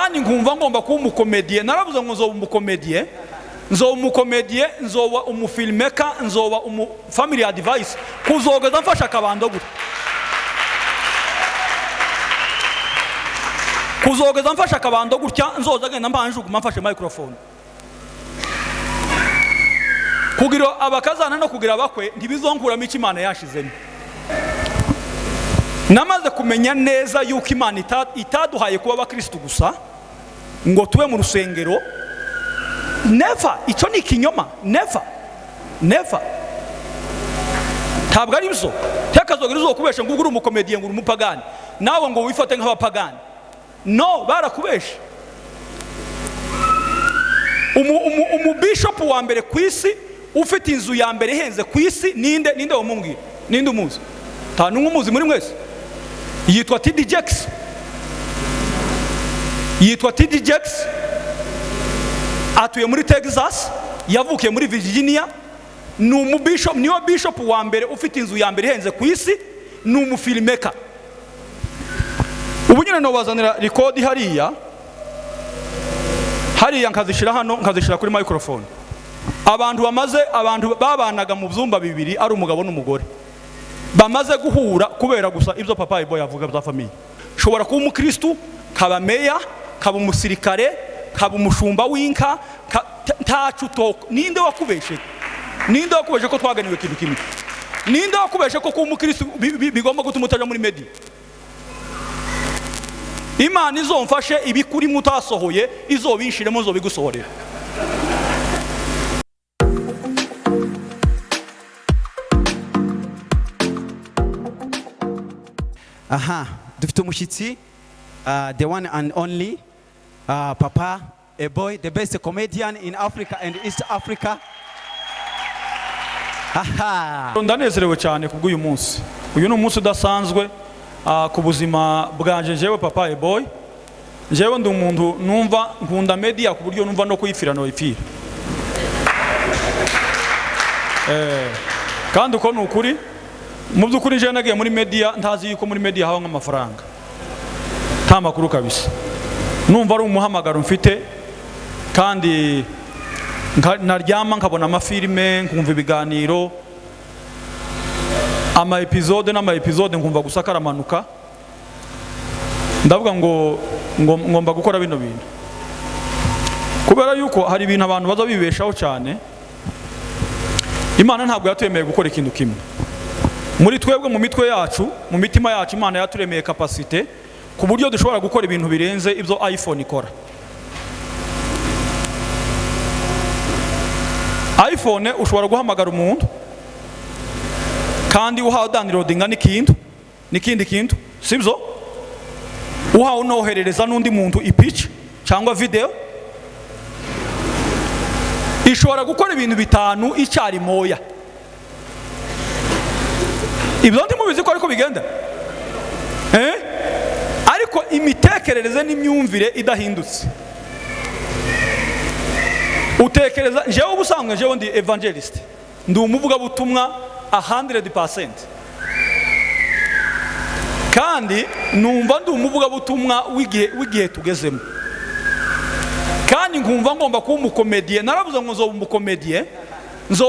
kandi nkumva ngomba kuba umukomediye. Naravuze ngo nzoba umukomediye, nzoba umufilmeka, nzoba family advice, kuzogeza mfasha akabando gute, kuzogeza mfasha akabando gutya, nzoza genda mbanjuguma mfashe microphone, kugira abakazana no kugira abakwe ntibizonkuramo icyo Imana yashizemo. Namaze kumenya neza yuko Imana itaduhaye kuba abakristo gusa ngo tube mu rusengero. Never. Icyo ni ikinyoma. Never. Ntabwo ari byo. Tekazogera uzokubesha ngo ugure umukomediye ngo uri umupagani nawe ngo wifate nk'abapagani. No, barakubesha. Umubishop wa mbere ku isi ufite inzu ya mbere ihenze ku isi ninde wamumbwira? Ninde umuzi? Nta n'umwe umuzi muri mwese. Yitwa TD Jakes. Atuye muri Texas, yavukiye muri Virginia. Ni umubishop, niwe bishop wa mbere ufite inzu ya mbere ihenze ku isi, ni umufilmeka. Ubu nyine no bazanira record hariya nkazishira hano, nkazishira kuri microphone. Abantu babanaga mu byumba bibiri ari umugabo n'umugore, bamaze guhura kubera gusa ibyo papa Aboy yavuga bya famille. Shobora kuba umukristo, kaba meya, kaba umusirikare, kaba umushumba w'inka, ntacu toko. Ninde wakubeshe ko twaganiwe ikintu kimwe? Ninde wakubeshe ko kuba umukristo bigomba gutuma utaja muri media? Imana izomfashe ibikuri mutasohoye, izobinshiremo, zobigusohorera. Aha, dufite umushyitsi, the one and only Papa Aboy, the best comedian in Africa and East Africa. Aha. Ndanezerewe cyane kubw'uyu munsi. Uyu ni umunsi udasanzwe ku buzima bwanje. Jewe Papa Aboy, jewe ndi umuntu numva nkunda media ku buryo numva no kuyifira no ipfira. Kandi uko ni ukuri, mu by'ukuri nje nagiye muri media ntazi yuko muri media haba nk'amafaranga. Nta makuru kabisa. Numva ari umuhamagaro mfite, kandi naryama nkabona amafilime, nkumva ibiganiro, ama episode nkumva gusa karamanuka. Ndavuga ngo ngomba gukora bino bintu, kubera yuko hari ibintu abantu baza bibeshaho cyane. Imana ntabwo yaturemeye gukora ikintu kimwe. Muri twebwe mu mitwe yacu, mu mitima yacu, Imana yaturemeye capacity ku buryo dushobora gukora ibintu birenze ibyo iPhone ikora. iPhone ushobora guhamagara umuntu kandi uhawe downloadinga n'ikindi kintu, sibyo? Uhawe unoherereza n'undi muntu ipici cyangwa video, ishobora gukora ibintu bitanu icyari moya. Ibyo ntimubizi ko ariko bigenda? Ariko imitekerereze n'imyumvire idahindutse. Utekereza, jewe ubusanzwe jewe ndi Evangelist, ndi umuvuga butumwa 100%. Kandi numva ndi umuvuga butumwa w'igihe tugezemo. Kandi nkumva ngomba kuba umukomediye. Naravuze ngo nzoba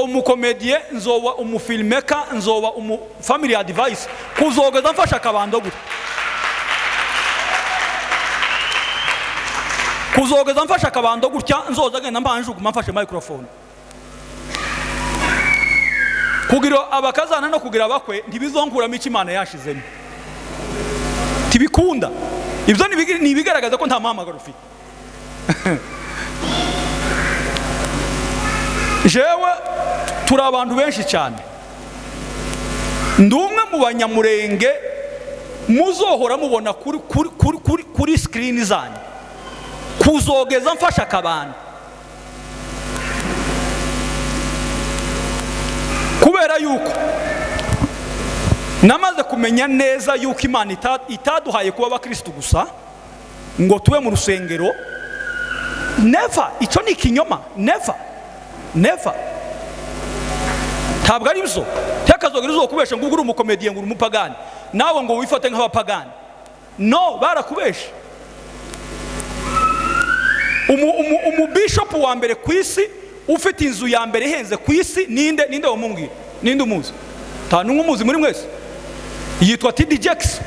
umukomediye, nzoba umufilmeka, nzoba family advice, kuzogeza mfasha akabando gute, kuzogeza mfasha akabando gutya, nzoza genda mbanjuguma mfashe microphone, kugira abakazana no kugira abakwe ntibizonkuramo icyo Imana yashizemo. Tibikunda. Ibyo nibigaragaza ko nta muhamagaro ufite. Jewe turi abantu benshi cyane. Ndi umwe mu banyamulenge muzohora mubona kuri screen zanyu, kuzogeza mfasha akabando. Kubera yuko namaze kumenya neza yuko Imana itaduhaye kuba abakristo gusa ngo tube mu rusengero. Never. Icyo ni ikinyoma. Never. Ntabwo ari byo. Tekazogera uzokubesha ngo ugure umukomediye ngo uri umupagani nawe ngo wifate nk'abapagani. No, barakubesha. Umubishop wa mbere ku isi ufite inzu ya mbere ihenze ku isi ninde wamumbwira? Ninde umuzi? Nta n'umwe umuzi muri mwese? Yitwa TD Jakes.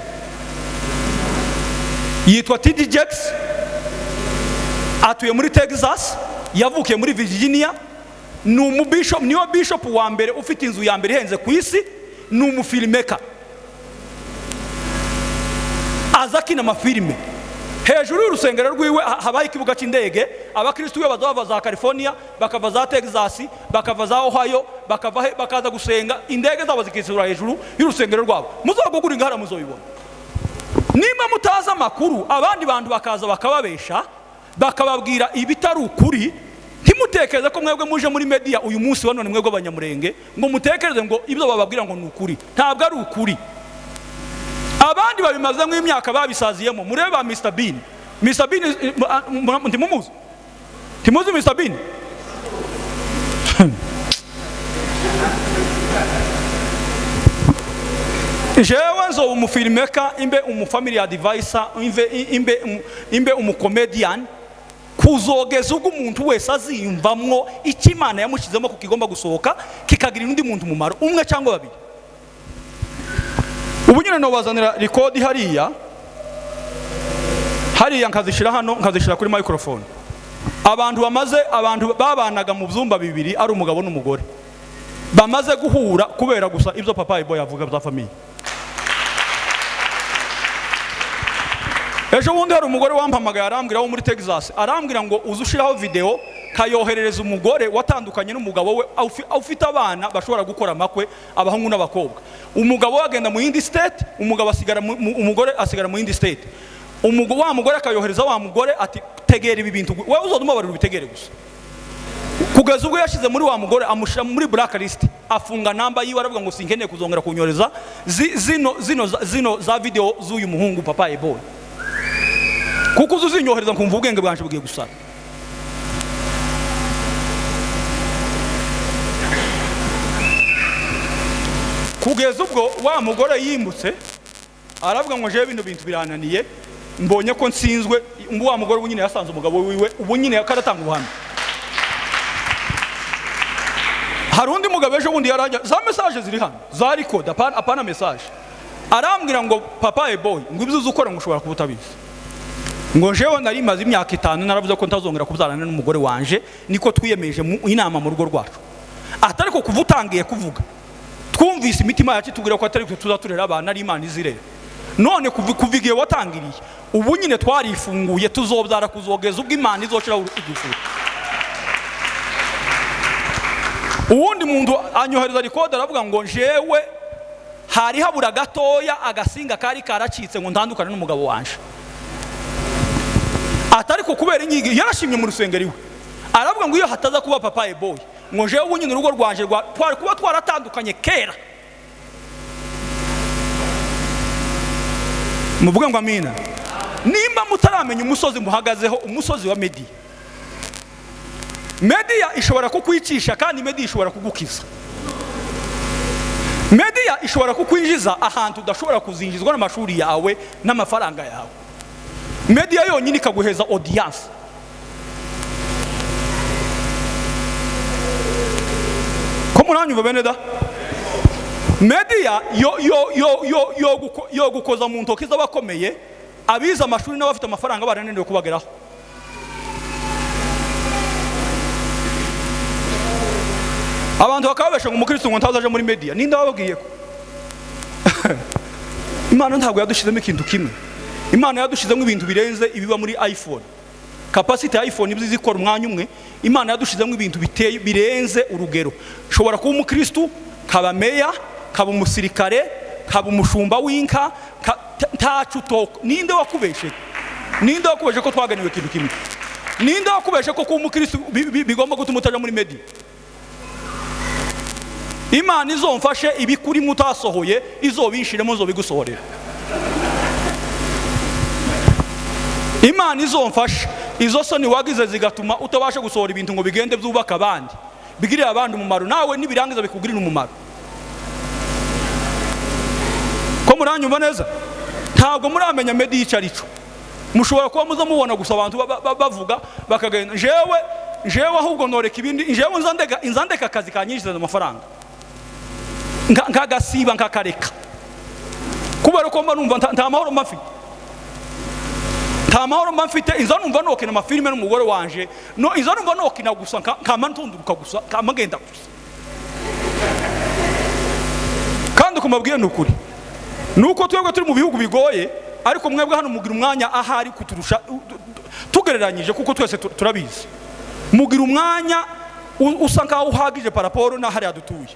Yitwa TD Jakes. Atuye muri Texas, yavukiye muri Virginia. Ni umubishop, niwe bishop wa mbere ufite inzu ya mbere ihenze ku isi. Ni umufilmeka, azakina amafilime. Hejuru y'urusengero rwiwe habaye ikibuga cy'indege. Abakristo be bazava za California, bakava za Texas, bakava za Ohio, bakaza gusenga. Indege zabo zikisura hejuru y'urusengero rwabo. Muzagugura ingara muzobibona. Nimba mutaza amakuru, abandi bantu bakaza bakababesha, bakababwira ibitari ukuri. Ntimutekereze ko mwebwe muje muri media uyu munsi wa none mwebwe abanyamurenge ngo mutekereze ngo ibyo bababwira ngo ni ukuri. Ntabwo ari ukuri. Abandi babimaze nk'imyaka babisaziyemo. Murebe ba Mr Bean. Mr Bean ntimumuzi? Timuzi Mr Bean? Jewe nzo umufilmeka, imbe umufamily advisor, imbe umucomedian. Kuzogeza ubwo umuntu wese aziyumvamwo icyo Imana yamushyizemo ko kigomba gusohoka kikagira undi muntu mumaro umwe cyangwa babiri. Ubu nyine no bazanira record hariya nkazishira hano, nkazishira kuri microphone. Abantu babanaga mu byumba bibiri ari umugabo n'umugore, bamaze guhura kubera gusa ibyo papa Aboy avuga bya famille. Ejo bundi hari umugore wampamagaye arambwira wo muri Texas, arambwira ngo uzushiraho video kayoherereza umugore watandukanye n'umugabo we ufite abana bashobora gukora amakwe, abahungu n'abakobwa. Umugabo agenda mu yindi state, umugore asigara mu yindi state. Wa mugore akayohereza wa mugore ati tegera ibi bintu, wowe uzodumubarira ubitegere gusa. Kugeza ubwo yashize muri wa mugore amushira muri blacklist, afunga namba yiwe, aravuga ngo sinkeneye kuzongera kunyoreza zino za video z'uyu muhungu papa Aboy. Kuko uzinyohereza nkumva ubwenge bwanje bugiye gusara. Kugeza ubwo wa mugore yimbutse aravuga ngo jewe bino bintu birananiye, mbonye ko nsinzwe. Wa mugore ubu nyine yasanze umugabo wiwe, ubu nyine yakaratanga ubuhamya. Hari undi mugabo ejo bundi yarajya za message ziri hano za record, apana message, arambwira ngo papa Aboy ngo ibyo uzukora ngo ushobora kubutabiza. Ngo jewe nari maze imyaka 5 naravuze ko ntazongera kubyarana n'umugore wanje, niko twiyemeje mu inama mu rugo rwacu. Atari ko kuvutangiye kuvuga, twumvise imitima yacu tugira ko atari tuzaturera abana ari Imana izirere. None kuvigiye watangiriye, ubu nyine twarifunguye, tuzobyara kuzogeza ubwo Imana izoshira igifuru. Uwundi muntu anyohereza record aravuga ngo jewe hari habura gatoya agasinga kari karacitse ngo ntandukane n'umugabo wanje. Atari ko kubera inyigi yarashimye mu rusengero iwe, aravuga ngo iyo hataza kuba papa Aboy ngo jewe ubu nyine urugo rwanje twari kuba twaratandukanye kera. Muvuga ngo amina. Nimba mutaramenya umusozi muhagazeho, umusozi wa media. Media ishobora kukwicisha kandi media ishobora kugukiza. Media ishobora kukwinjiza ahantu udashobora kuzinjizwa n'amashuri yawe n'amafaranga yawe. Media yonyine ikaguheza audience. Ko muranyumva bene da? Media yo gukoza mu ntoki z'abakomeye, abiza amashuri n'abafite amafaranga barananiwe kubageraho. Abantu bakababesha ngo umukristo ngo ntazaje muri media. Ninde wababwiye ko? Imana ntabwo yadushizemo ikintu kimwe. Imana yadushizemo ibintu birenze ibiba muri iPhone. Capacity ya iPhone ibyo zikora umwanya umwe, Imana yadushizemo ibintu biteye birenze urugero. Shobora kuba umukristo, kaba meya, kaba umusirikare, kaba umushumba w'inka, ntacu toko. Ninde wakubeshe? Ninde wakubeshe ko twaganiwe ikintu kimwe? Ninde wakubeshe ko kuba umukristo bigomba gutuma utaja muri media? Imana izomfashe ibikuri mutasohoye, izobinshiremo zobigusohorera. Imana izomfashe izo soni wagize zigatuma utabasha gusohora ibintu ngo bigende byubaka abandi, bigirira abandi umumaro, nawe nibirangiza bikugirira umumaro. Ko muranyumva neza? Ntabwo muramenya media icyo arico. mushobora kuba muza mubona gusa abantu bavuga bakagenda jewe ahubwo noreka ibindi jewe inzandeka akazi kanyinjiza amafaranga nkagasiba nkakareka kubera ko mba numva nta mahoro mfite inza numva nokina amafilime n'umugore wanje no inza numva nokina gusa kama ntunduruka gusa kama ngenda gusa kandi kumabwiye n'ukuri nuko twebwe turi mu bihugu bigoye ariko mwebwe hano mugira umwanya ahari kuturusha tugereranyije kuko twese turabizi mugira umwanya usa nkaho uhagije paraporo n'ahari adutuye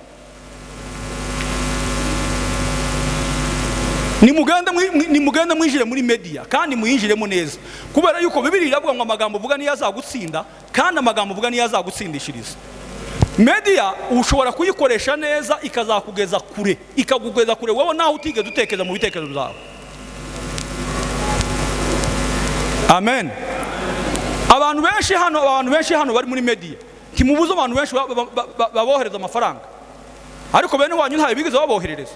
nimugende mwinjire muri media kandi muyinjiremo neza kubera yuko Bibiliya iravuga ngo amagambo uvuga niyo azagutsinda kandi amagambo uvuga niyo azagutsindishiriza. Media ushobora kuyikoresha neza ikazakugeza kure wowe naho utigeze utekereza mu bitekerezo byawe. Amen. Abantu benshi hano bari muri media timubuze abantu benshi babohereza amafaranga ariko bene wanyu ntayo bigeze baboherereza.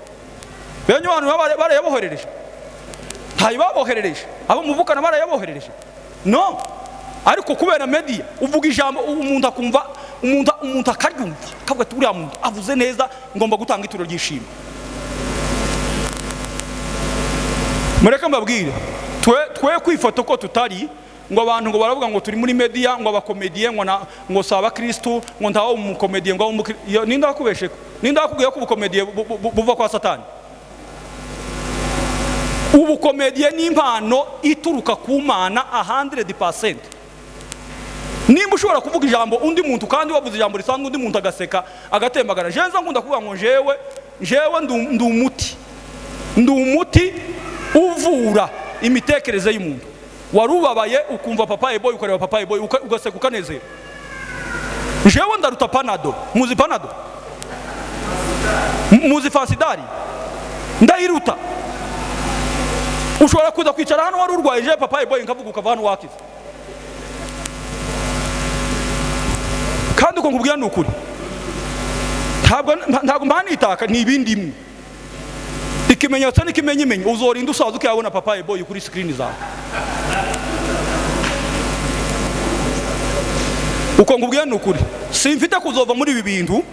Bene wanyu barayaboherereje ntayo baboherereje abo muvukana barayaboherereje no ariko kubera media uvuga ijambo umuntu akumva umuntu akaryumva kavuga ati uriya muntu avuze neza ngomba gutanga ituro ry'ishimwe. Mureka mbabwire twe kwifoto ko tutari ngo abantu ngo baravuga ngo turi muri media ngo abakomediye ngo saba Kristo ngo ntawo umukomediye ngo ninda bakubesheko ninda bakubwiye ko ubukomediye buva kwa Satani. Ubukomediye ni impano ituruka ku Mana 100%. Nimba ushobora kuvuga ijambo undi muntu kandi wavuze ijambo risanzwe undi muntu agaseka agatembagara jenza nkunda kuvuga ngo jewe ndi umuti uvura imitekerereze y'umuntu. Warubabaye ukumva papa Aboy ukareba papa Aboy ugaseka ukanezera. Jewe ndaruta panado muzi panado muzi fansidari ndayiruta. Ushobora kuza kwicara hano wari urwaye je papa Aboy nkavuga ukava hano wakiza kandi uko nkubwira n'ukuri ntabwo mbanitaka ni ibindi imwe ikimenyetso n'ikimenyimenyi uzorinda usaza ukiyabona papa Aboy kuri screen zawe. Uko nkubwira n'ukuri simfite kuzova muri ibi bintu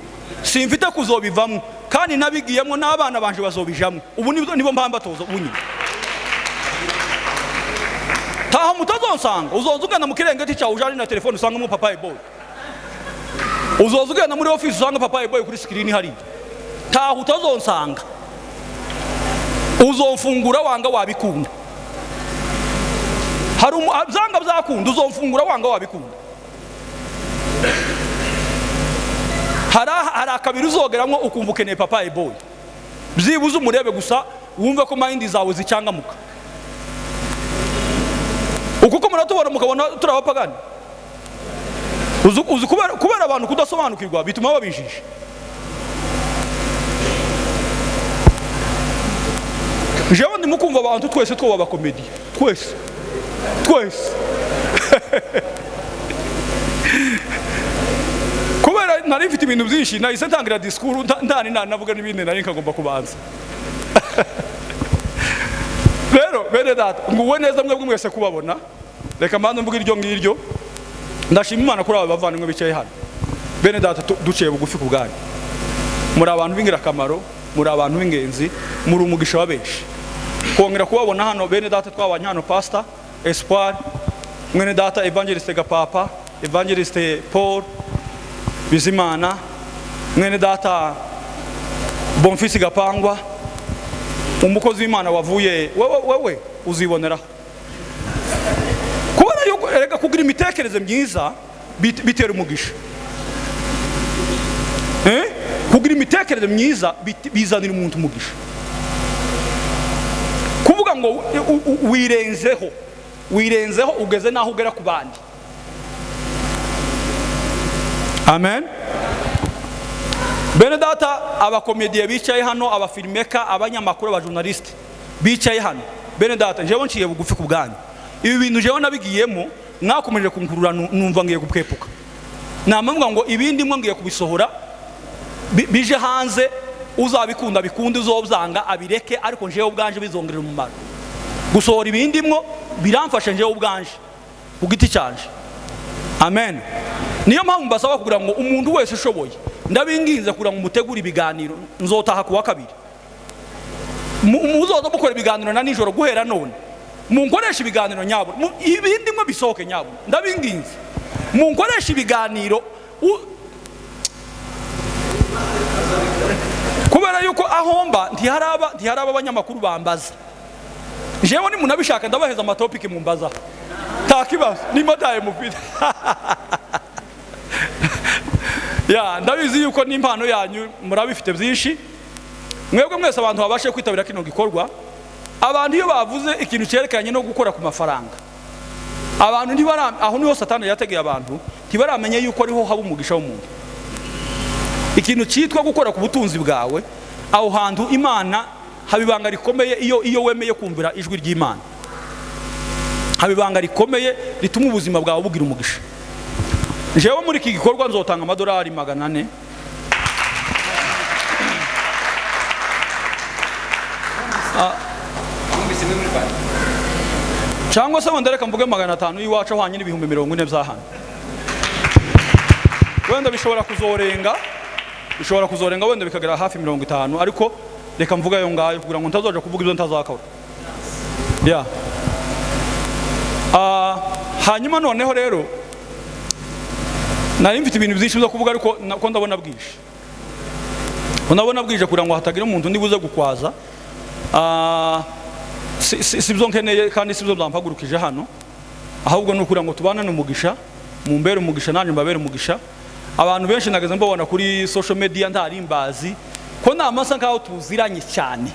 simfite kuzobivamo kandi nabigiyemo n'abana banje bazobijamo ubu nibo mpamba tozo bunyi taho mutazonsanga uzozugana mu kirengeti cyawe ujanye na telefone usanga mu papa Aboy uzozugana muri office usanga papa Aboy kuri screen hari taho utazonsanga uzofungura wanga wabikunda hari zanga byakunda uzofungura wanga wabikunda hari akabiri uzogeramwo ukumva ukeneye papa Aboy byibuze umurebe gusa wumve ko mind zawe zicyangamuka ukuko muratubona mukabona turabapagani uzi kubera abantu kudasobanukirwa bituma babijije. Jewe ndimukumva abantu twese two babakomedi twese kubera nari mfite ibintu byinshi nahise ntangira discours ndani navuga n'ibindi nari nkagomba kubanza rero bene data nguwe neza mwebwe mwese kubabona reka mbanze mvuga iryo ngiryo ndashima Imana kuri aba bavandimwe bicaye hano bene data duciye bugufi kubwanyu muri abantu b'ingirakamaro muri abantu b'ingenzi muri umugisha wabenshi kongera kubabona hano bene data twabanye hano Pastor Espoir mwene data Evangelist Gapapa Evangelist Paul Bizimana mwene data Bonfisi Gapangwa umukozi w'Imana wavuye wewe uzibonera kubera yuko erega kugira imitekerereze myiza bitera umugisha kugira imitekerereze myiza bizanira umuntu umugisha kuvuga ngo wirenzeho ugeze naho ugera ku bandi. Amen. Bene data abakomediye bicaye hano abafilmeka abanyamakuru abajournaliste bicaye hano bene data jewe nciye bugufi ku bwanyu ibi bintu jewe nabigiyemo mwakomeje kunkurura numva ngiye gupwepuka namambwa ngo ibindi mwe ngiye kubisohora bije hanze uzabikunda bikunde uzobyanga abireke ariko jewe ubwanje bizongerera umumaro gusohora ibindi mwo biramfasha njewe ubwanje ku giti cyanje. Amen. Niyo mpamvu mbasaba kugira ngo umuntu wese ushoboye ndabinginze kugira ngo mutegure ibiganiro, nzotaha kuwa kabiri. Muzoza mukora ibiganiro na nijoro guhera none. Munkoresha ibiganiro nyabo. Ibindi mwe bisohoke nyabo. Ndabinginze. Munkoresha ibiganiro kubera yuko ahomba ntiharaba abanyamakuru bambaza. Jewe ni munabishaka ndabaheza amatopiki mumbaza. Takibazo ni madaye mufite. Ya ndabizi yuko n'impano yanyu murabifite byinshi. Mwebwe mwese abantu babashe kwitabira kino gikorwa. Abantu iyo bavuze ikintu cyerekanye no gukora ku mafaranga, abantu aho niho Satani yategeye abantu tibaramenye yuko ariho haba umugisha w'umuntu. Ikintu cyitwa gukora ku butunzi bwawe, aho hantu Imana habibanga rikomeye iyo wemeye kumvira ijwi ry'Imana. Habibanga rikomeye rituma ubuzima bwawe bugira umugisha. Jewe muri iki gikorwa nzotanga amadolari 400. Cyangwa se wenda reka mvuge 500 iwacu ahwanye n'ibihumbi 40 by'ahano. Wenda bishobora kuzorenga wenda bikagera hafi 50, ariko reka mvuga yo ngayo kugira ngo ntazoja kuvuga ibyo ntazakora. Yeah. Hanyuma noneho rero nari mfite ibintu byinshi byo kuvuga, ariko nako ndabona bwije kugira ngo hatagira umuntu ndibuze gukwaza. Sibyo nkeneye kandi sibyo byampagurukije hano, ahubwo nukugira ngo tubana n'umugisha, mumbere umugisha nanjye mbabere umugisha. Abantu benshi nageze mbabona kuri social media ndarimbazi ko namasa nkaho tuziranye cyane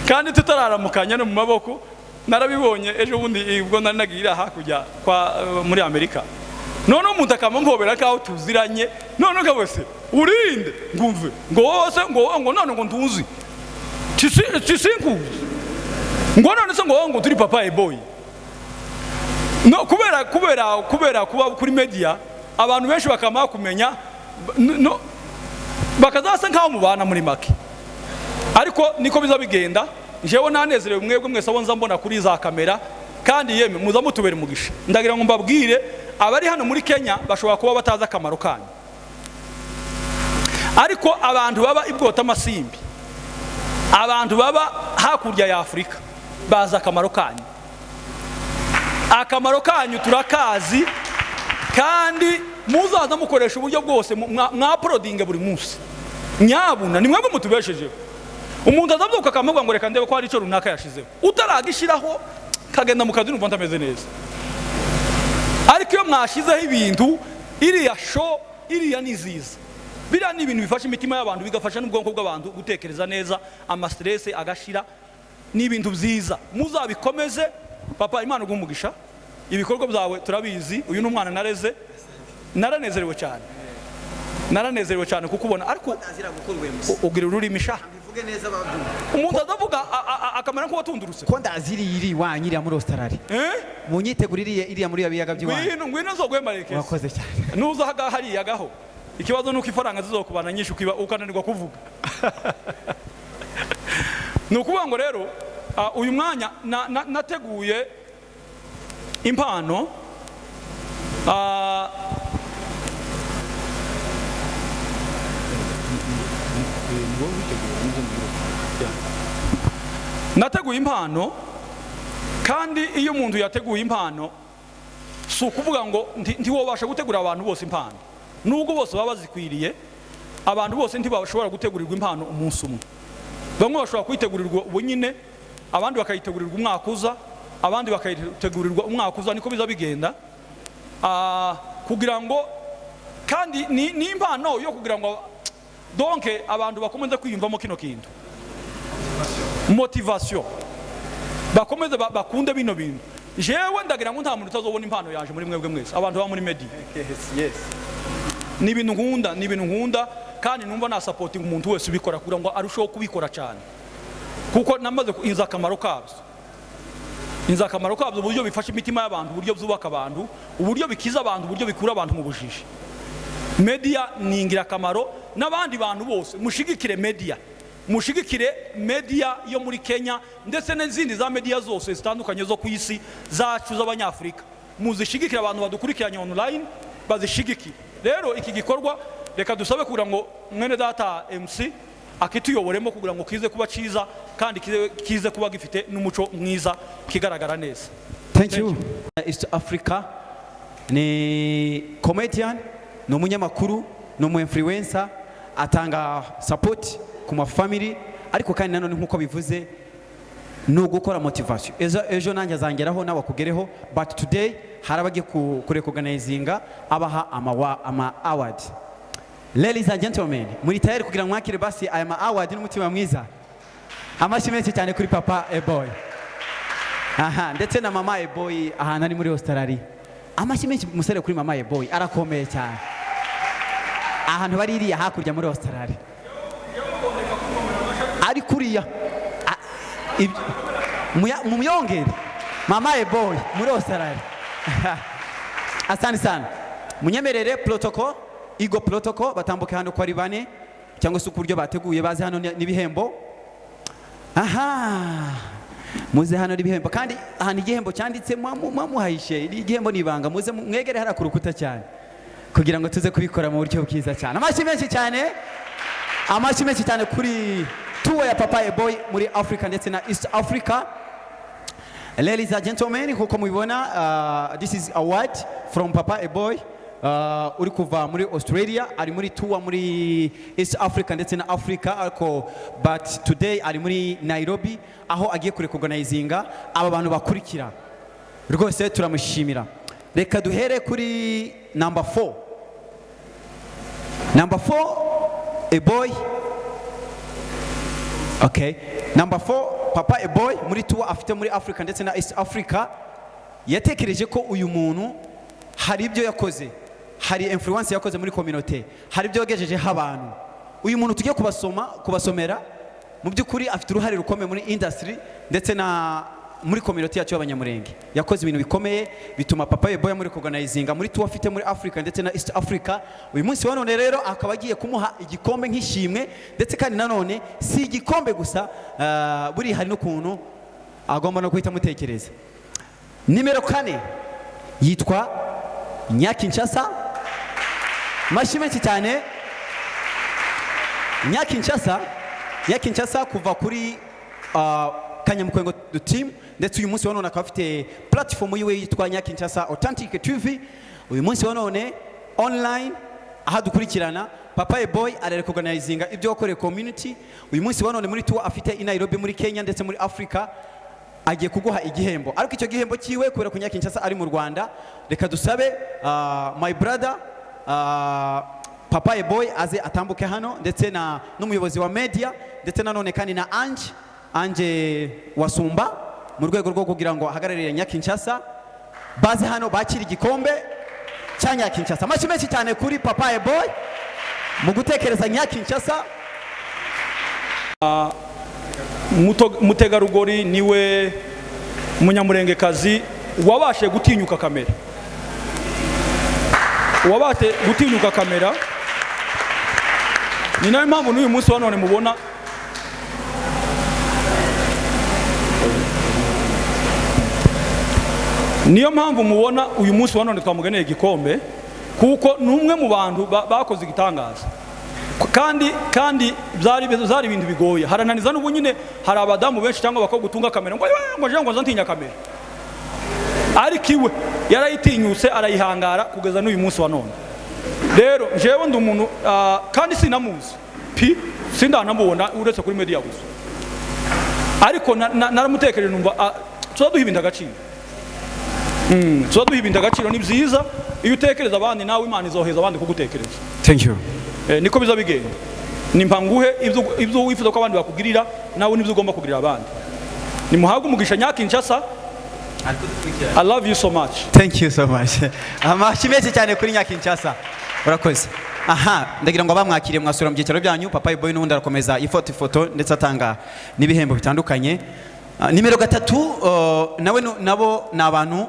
kandi tutararamukanya no mu maboko. Narabibonye ejo bundi ubwo nagira hakujya kwa muri Amerika. None umuntu akamumpobera kaho tuziranye, none kabose urinde ngumve ngo wose ngo none ngo ntuzi tisinku ngo none se ngo turi papa Aboy. No kubera kuba kuri media abantu benshi bakama kumenya no bakazasa nkaho mubana muri make, ariko niko biza bigenda. Jewe nanezerewe mwebwe mwese abonza mbona kuri za kamera, kandi yeme muza mutubera umugisha. Ndagira ngo mbabwire abari hano muri Kenya bashobora kuba bataza akamaro kanyu, ariko abantu baba ibwota amasimbi, abantu baba hakurya ya Afrika baza akamaro kanyu. Akamaro kanyu turakazi, kandi muzaza mukoresha uburyo bwose mwaporodinge buri munsi. Nyabuna ni mwebwe mutubesheje. Umuntu azavuka akamuvuga ngo reka ndebe ko hari icyo runaka yashizeho, utaragishiraho kagenda mu kazi numva ntameze neza. Ariko iyo mwashizeho ibintu iriya show iriya niziza, biriya ni ibintu bifasha imitima y'abantu, bigafasha n'ubwonko bw'abantu gutekereza neza, ama stress agashira. Ni ibintu byiza, muzabikomeze. Papa Imana ugumugisha, ibikorwa byawe turabizi. Uyu n'umwana nareze, naranezerewe cyane kukubona, ariko ugira ururimi sha umuntu azavuga akamera ko watundurutse ko ndaziri wanyira muri Australia. Munyiteguririye iriya muri yabiyaga by'Imana. Ngwino nzogwemareke. Wakoze cyane. Nuza haga hari yagaho. Ikibazo nuko ifaranga zizokubana nyinshi ukananirwa kuvuga. Nukuvuga ngo rero uyu mwanya nateguye impano nateguye impano, kandi iyo umuntu yateguye impano si ukuvuga ngo ntiwobasha gutegura abantu bose impano, nubwo bose baba bazikwiriye. Abantu bose ntibashobora gutegurirwa impano umunsi umwe. Bamwe bashobora kwitegurirwa ubunyine, abandi bakayitegurirwa umwaka uza, abandi bakayitegurirwa umwaka uza, niko biza bigenda. Kugira ngo kandi ni impano yo kugira ngo donke abantu bakomeze kwiyumvamo kino kintu, motivation, bakomeze bakunde bino bintu. Jewe ndagira ngo nta muntu utazobona impano yaje muri mwebwe mwese abantu ba muri media. Yes. Ni ibintu nkunda, kandi numva na supporting umuntu wese ubikora kugira ngo arusheho kubikora cyane, kuko namaze inza akamaro kabyo, uburyo bifasha imitima y'abantu, uburyo byubaka abantu, uburyo bikiza abantu, uburyo bikura abantu mu bujiji. Media ni ingirakamaro, n'abandi bantu bose mushigikire media. mushigikire media yo muri Kenya ndetse n'izindi za media zose zitandukanye zo ku isi zacu z'abanyafrika, muzishigikire abantu badukurikiranye online bazishigikire. Rero iki gikorwa reka dusabe kugira ngo mwene data MC akituyoboremo kugira ngo kize kuba ciza kandi kize kuba gifite n'umuco mwiza kigaragara neza. Thank you. East Africa ni comedian, ni umunyamakuru, ni umu-influencer, atanga support ku ma family, ariko kandi nanone nkuko bivuze no gukora motivation. Ejo nanjye azangeraho nabakugereho, but today harabagiye kurekoganizinga abaha ama award. Ladies and gentlemen, muri tayari kugira mwakire basi aya ma award n'umutima mwiza. Amashyi menshi cyane kuri papa Aboy. Aha, ndetse na mama Aboy ahantu ari muri Australia. Amashyi menshi musere kuri mama Aboy, arakomeye cyane. Ahantu bari iriya hakurya muri Australia. Ari kuriya. Mumyongere. Mama Aboy muri Australia. Asante sana. Munyemerere protocol, Igo protocol batambuke hano kwa ribane cyangwa se ukuryo bateguye baze hano n'ibihembo. Aha. Muze hano n'ibihembo kandi hano igihembo cyanditse mwamuhaishe igihembo nibanga muze mwegere hara ku rukuta cyane kugira ngo tuze kubikora mu buryo bwiza cyane. Amashyi menshi cyane. Amashyi menshi cyane kuri tour ya papa Aboy muri Africa ndetse na East Africa. Ladies and gentlemen, huko mubibona, this is award from papa Aboy. Uri kuva muri Australia, ari muri tour muri East Africa ndetse na Africa, ariko but today ari muri Nairobi aho agiye kurekoganizinga aba bantu bakurikira. Rwose turamushimira. Reka duhere kuri number 4. Number 4 Aboy. Okay. Number 4 papa Aboy muri tour afite muri Africa ndetse na East Africa, yatekereje ko uyu muntu hari ibyo yakoze, hari influence yakoze muri community, hari ibyo yagejejeho abantu. Uyu muntu tugiye kubasomera mu by'ukuri afite uruhare rukomeye muri industry ndetse na muri community yacu y'Abanyamulenge. Yakoze ibintu bikomeye bituma papa Aboy muri organizinga muri tour afite muri Africa ndetse na East Africa. Uyu munsi wa none rero akaba agiye kumuha igikombe nk'ishimwe, ndetse kandi nanone si igikombe gusa, buri hari n'ukuntu agomba no guhita mutekereza. Nimero 4 yitwa Nyakinshasa. Mashyi menshi cyane. Nyakinshasa kuva kuri Kanyamukwengo team, ndetse uyu munsi wa none akaba afite platform yiwe yitwa Nyakinshasa Authentic TV. Uyu munsi wa none online ahadukurikirana papa Aboy ararekoganizinga ibyo wakoreye community. Uyu munsi wa none muri tour afite i Nairobi muri Kenya ndetse muri Africa, agiye kuguha igihembo. Ariko icyo gihembo kiwe kubera ku Nyakinshasa ari mu Rwanda, reka dusabe my brother papa Aboy aze atambuke hano ndetse na n'umuyobozi wa media ndetse nanone kandi na Anje Wasumba mu rwego rwo kugira ngo ahagararire Nyakinshasa, baze hano bakira igikombe cya Nyakinshasa. Amashyi menshi cyane kuri papa Aboy mu gutekereza Nyakinshasa. Mutegarugori niwe munyamurengekazi wabashe gutinyuka kamera. Ni nayo mpamvu n'uyu munsi wa none mubona uyu munsi wa none twamugeneye igikombe, kuko numwe mu bantu bakoze igitangaza kandi byari ibintu bigoye. Harananiza n'ubu nyine hari abadamu benshi cyangwa abakobwa gutunga kamera ngo ntinya kamera, ariko iwe yarayitinyutse arayihangara kugeza n'uyu munsi wa none. Rero jewe ndi umuntu kandi sinamuzi sindanamubona uretse kuri media gusa, ariko naramutekereje numva tuzaduha ibintu agaciro. Ni byiza iyo utekereza abandi nawe Imana izoheza abandi kugutekereza. Thank you. Niko biza bigenda. Nimpanguhe ibyo wifuza ko abandi bakugirira nawe nibyo ugomba kugirira abandi. Nimuhabwe umugisha Nyakinshasa. I love you so much. Thank you so much. Amashyi menshi cyane kuri Nyakinshasa. Urakoze. Aha, ndagira ngo abamwakiriye mwasura mu byicaro byanyu. Papa Aboy n'undi arakomeza ifoto ndetse atanga n'ibihembo bitandukanye. Nimero 3 nabo nabantu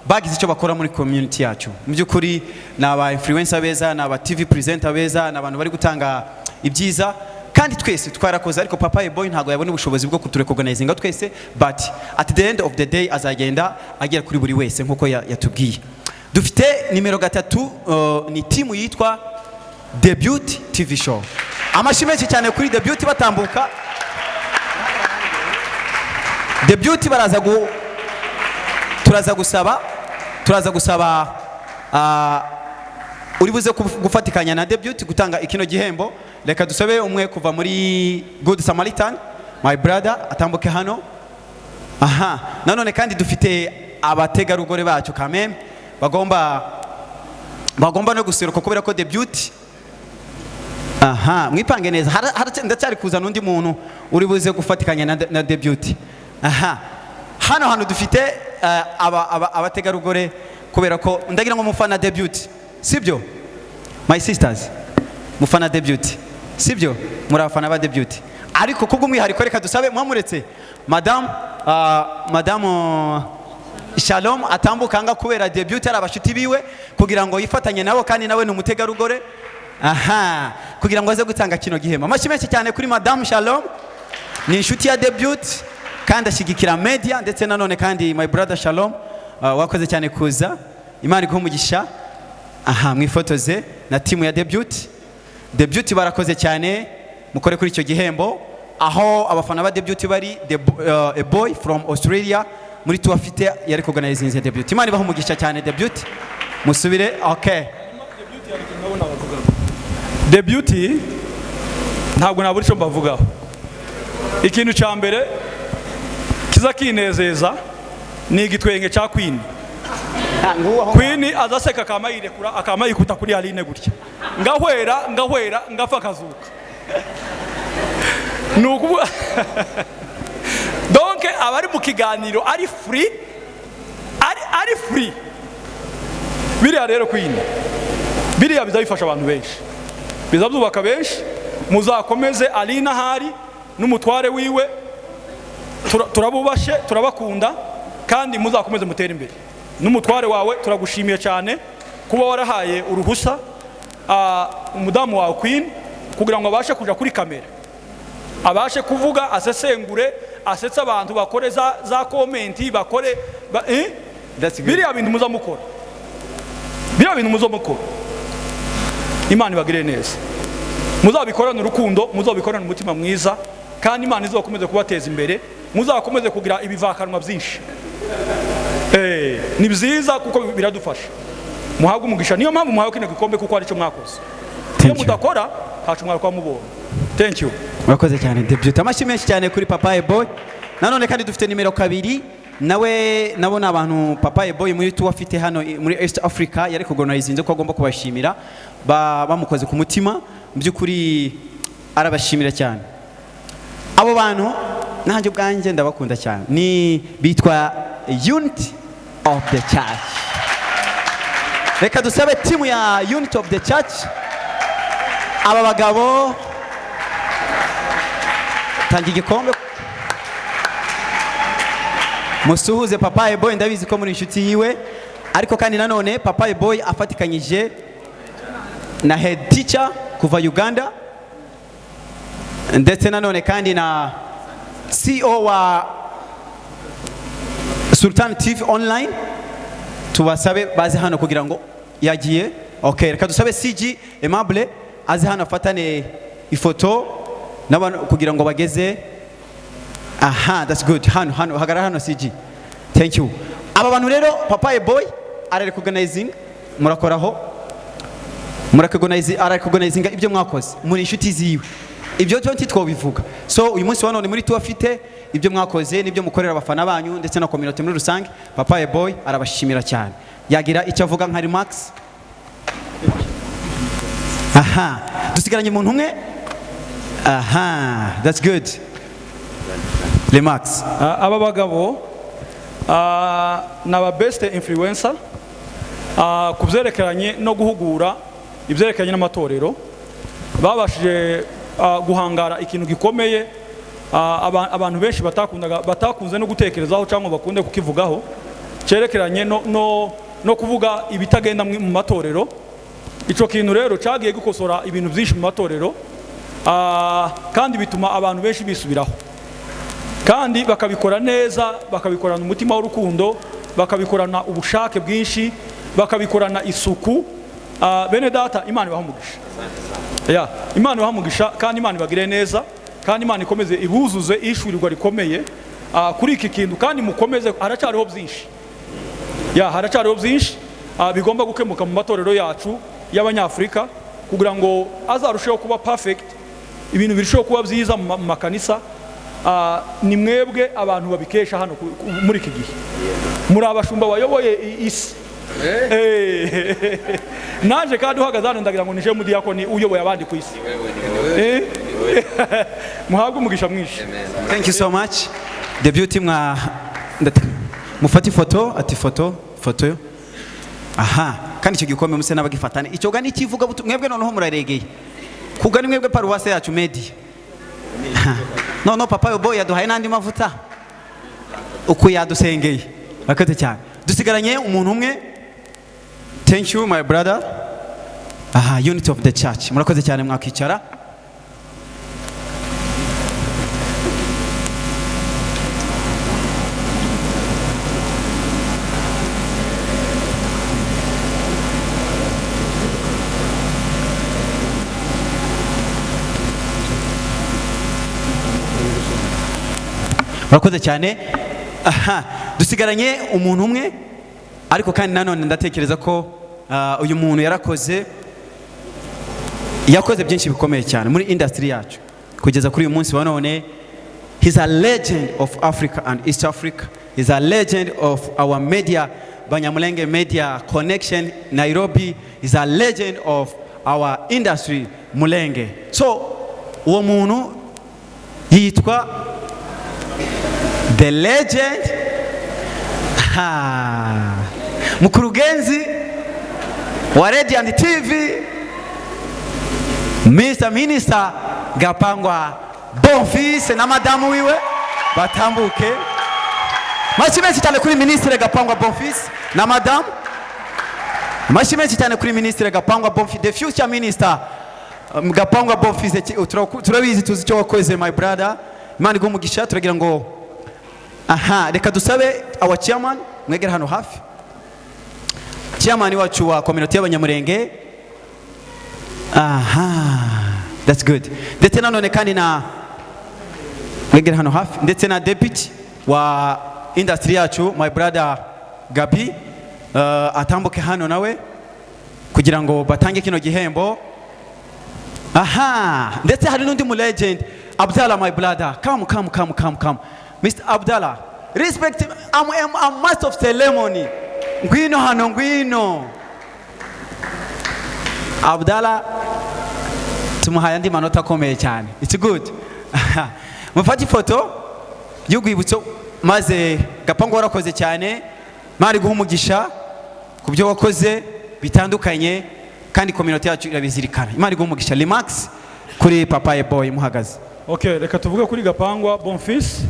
bagize icyo bakora muri community yacu. Mu by'ukuri naba influencer beza, naba TV presenter beza, nabantu bari gutanga ibyiza kandi twese twarakoze ariko papa Aboy ntago yabona ubushobozi bwo kuturecognizinga twese, but at the end of the day azagenda agera kuri buri wese nkuko yatubwiye. Dufite nimero 3 ni timu yitwa Debut TV Show. Amashimeshi cyane kuri Debut batambuka. Debut turaza gusaba uri buze gufatikanya na Debut gutanga ikino gihembo. Reka dusabe umwe kuva muri Good Samaritan, my brother, atambuke hano. Aha, nanone kandi dufite abategarugori bacu kameme bagomba no guseruka kubera ko Debut. Aha, mwipange neza. Ndacyari kuzana undi muntu uri buze gufatikanya na Debut. Aha, hano dufite abategarugori kubera ko ndagira ngo mufana Debut, sibyo? My sisters, mufana Debut, sibyo? Murafana ba Debut. Ariko kubw'umwihariko reka dusabe mwamuretse madame Shalom atambukanga kubera Debut ari abashuti biwe kugira ngo yifatanye nabo, kandi nawe ni umutegarugori. Aha, kugira ngo aze gutanga kino gihema. Amashimeshi cyane kuri madame Shalom, ni inshuti ya Debut kandi ashigikira media, ndetse nanone kandi my brother Shalom, wakoze cyane kuza, Imana iguhe umugisha. Aha, mwifotoze na timu ya Debut barakoze cyane, mukore kuri icyo gihembo. Aho abafana ba Debut bari Aboy from Australia muri tuwafite yari organizinze Debut. Imana ibahe umugisha cyane Debut, musubire. Okay, Debut ntabwo naburi cyo mbavugaho. Ikintu cya mbere kiza kinezeza ni igitwenge cya Queen. Queen azaseka akamayikuta akamayikuta kuri Aline gutya, ngahwera ngafa kazuka nuko donc abari mu kiganiro ari free biriya rero Queen, biriya bizabifasha abantu benshi, bizabyubaka benshi. Muzakomeze Aline ahari n'umutware wiwe, turabubashe turabakunda, kandi muzakomeze mutere imbere. N'umutware wawe turagushimiye cyane kuba warahaye uruhusa umudamu wawe Queen kugira ngo abashe kuja kuri kamera, abashe kuvuga, asesengure, asetsa abantu, bakore za comment, bakore biriya bintu muzamukora, Imana ibagire neza. Muzabikorana urukundo, muzabikorana umutima mwiza, kandi Imana izokomeze kubateza imbere, muzakomeze kugira ibivakanwa byinshi. Ni byiza kuko biradufasha. Muhabwe umugisha, niyo mpamvu muhawe kino gikombe kuko ari cyo mwakoze. Iyo mudakora hacu mwari kwa mubona. Thank you. Murakoze cyane Debut. Amashimeshi cyane kuri papa Aboy. Nanone kandi dufite nimero 2 nawe nabona abantu papa Aboy muri tuwafite hano muri East Africa yari kugonorizinze ko agomba kubashimira, bamukoze ku mutima, byukuri arabashimira cyane. Abo bantu nanjye ubwanjye ndabakunda cyane, ni bitwa Unity of the Church. Reka dusabe timu ya Unity of the Church. Aba bagabo tangi gikombe, musuhuze papa Aboy, ndabizi ko muri inshuti yiwe, ariko kandi nanone papa Aboy afatikanyije na head teacher kuva Uganda, ndetse nanone kandi na CEO wa Sultan TV online. Tubasabe baze hano kugira ngo yagiye. Okay, reka dusabe CG Aimable aze hano afatane ifoto n'abantu kugira ngo bageze. Aha, that's good. Hano hagara hano CG. Thank you. Aba bantu rero papa Aboy recognizing, murakoraho, recognizing ibyo mwakoze muri inshuti ziwe. Ibyo cyo twobivuga. So uyu munsi wanone muri tuwafite ibyo mwakoze nibyo mukorera abafana banyu ndetse na community muri rusange. Papa Aboy arabashimira cyane. Yagira icyo avuga nka Max. Aha, dusigaranye umuntu umwe. Aha, that's good. Max. Aba bagabo n'aba best influencer kubyerekeranye no guhugura ibyerekeranye n'amatorero, babashije guhangara ikintu gikomeye abantu benshi batakunze no gutekerezaho cyangwa bakunde kukivugaho, cyerekeranye no kuvuga ibitagenda mu matorero. Ico kintu rero cyagiye gukosora ibintu byinshi mu matorero, kandi bituma abantu benshi bisubiraho kandi bakabikora neza, bakabikorana umutima w'urukundo, bakabikorana ubushake bwinshi, bakabikorana isuku. Bene data, Imana ibahamugisha. Imana ibahamugisha kandi Imana ibagire neza kandi Imana ikomeze ibuzuze ishurirwa rikomeye kuri iki kintu kandi mukomeze. Haracyariho byinshi, haracyariho byinshi bigomba gukemuka mu matorero yacu y'Abanyafrika kugira ngo azarusheho kuba perfect, ibintu birusheho kuba byiza mu makanisa. Ni mwebwe abantu babikesha hano muri iki gihe, muri abashumba bayoboye isi. Naje kandi uhagaze hano ndagira ngo nije mu diakoni uyoboye abandi ku isi. Muhabwe umugisha mwinshi. Thank you so much. The beauty mufati foto ati foto yo. Aha, kandi icyo gikombe muse n'abagifatane. Icyo gani kivuga mwebwe noneho muraregeye. Kugani mwebwe paruwase yacu Medi. No papa Aboy yaduhaye nandi mavuta. Uko yadusengeye. Bakate cyane. Dusigaranye umuntu umwe. Thank you my brother. Unity of the church. Murakoze cyane mwakicara. Murakoze cyane. Dusigaranye umuntu umwe, ariko kandi nanone ndatekereza ko uyu muntu yakoze byinshi bikomeye cyane muri industry yacu kugeza kuri uyu munsi wa none. He's a legend of Africa and East Africa. He's a legend of our media, Banyamulenge media connection Nairobi. He's a legend of our industry Mulenge. So uwo muntu yitwa the legend mukurugenzi wa Radiant TV, Mr. Minister Gapangwa Bonfils na madamu wiwe batambuke. Machi menshi cyane kuri Ministre Gapangwa Bonfils na madamu. Machi menshi cyane kuri Ministre Gapangwa Bonfils, the future minister. Gapangwa Bonfils, turabizi tuzi cyo wakoze my brother. Imana igumugisha. Turagira ngo reka dusabe our chairman mwegera hano hafi, chairman wacu wa community y'Abanyamulenge. That's good. Ndetse nanone kandi na mwegera hano hafi, ndetse na deputy wa industry yacu my brother Gabi atambuke hano nawe kugira ngo batange kino gihembo. Ndetse hari n'undi mu legend Abdallah my brother. Come Mr. Abdallah, respect. I'm master of ceremony. Ngwino hano, ngwino. Abdallah tumuhaye andi manota akomeye cyane. It's good. Mufati foto y'ugwibutso maze Gapangwa warakoze cyane. Mari guhumugisha kubyo wakoze bitandukanye kandi community yacu irabizirikana. Mari guhumugisha. Limax kuri papa Aboy muhagaze. Okay, reka tuvuge kuri Gapangwa Bonfils.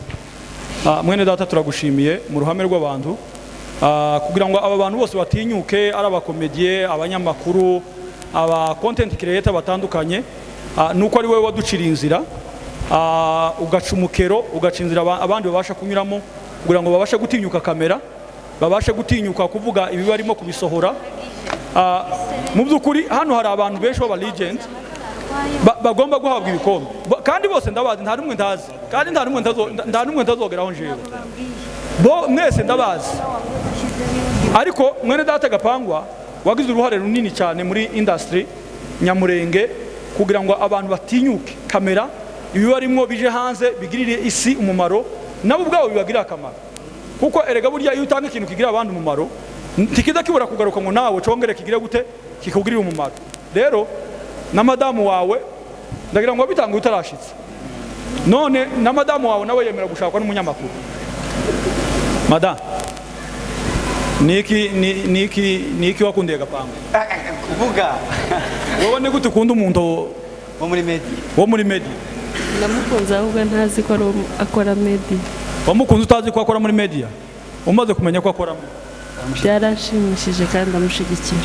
Mwene data turagushimiye mu ruhame rw'abantu kugira ngo aba bantu bose batinyuke, ari abakomediye, abanyamakuru, aba content creator batandukanye, nuko ari wowe waducira inzira ugaca umukero, ugaca inzira abandi babasha kunyuramo kugira ngo babashe gutinyuka kamera, babashe gutinyuka kuvuga ibi barimo kubisohora. Mu by'ukuri hano hari abantu benshi b'aba legend bagomba guhabwa ibikombe kandi bose ndabazi, nta numwe ndazi kandi nta numwe ndazogeraho njewe, bo mwese ndabazi. Ariko mwene data Gapangwa wagize uruhare runini cyane muri industry Nyamulenge kugira ngo abantu batinyuke kamera, ibi barimo bije hanze bigirire isi umumaro, nabo ubwabo bibagirira akamaro. Kuko erega burya iyo utanga ikintu kigira abandi umumaro ntikiza kibura kugaruka ngo nawe congere kigire gute kikugirira umumaro. Rero na madamu wawe ndagira ngo bitanga utarashitse, none na madamu wawe nawe yemera gushakwa n'umunyamakuru. Madam niki wakundiye Gapangwa kuvuga wowe ni gute ukunda umuntu wo muri media? Namukunze ahubwo ntazi ko akora media. Wamukunze utazi ko akora muri media? Umaze kumenya ko akora byarashimishije kandi amushigikira.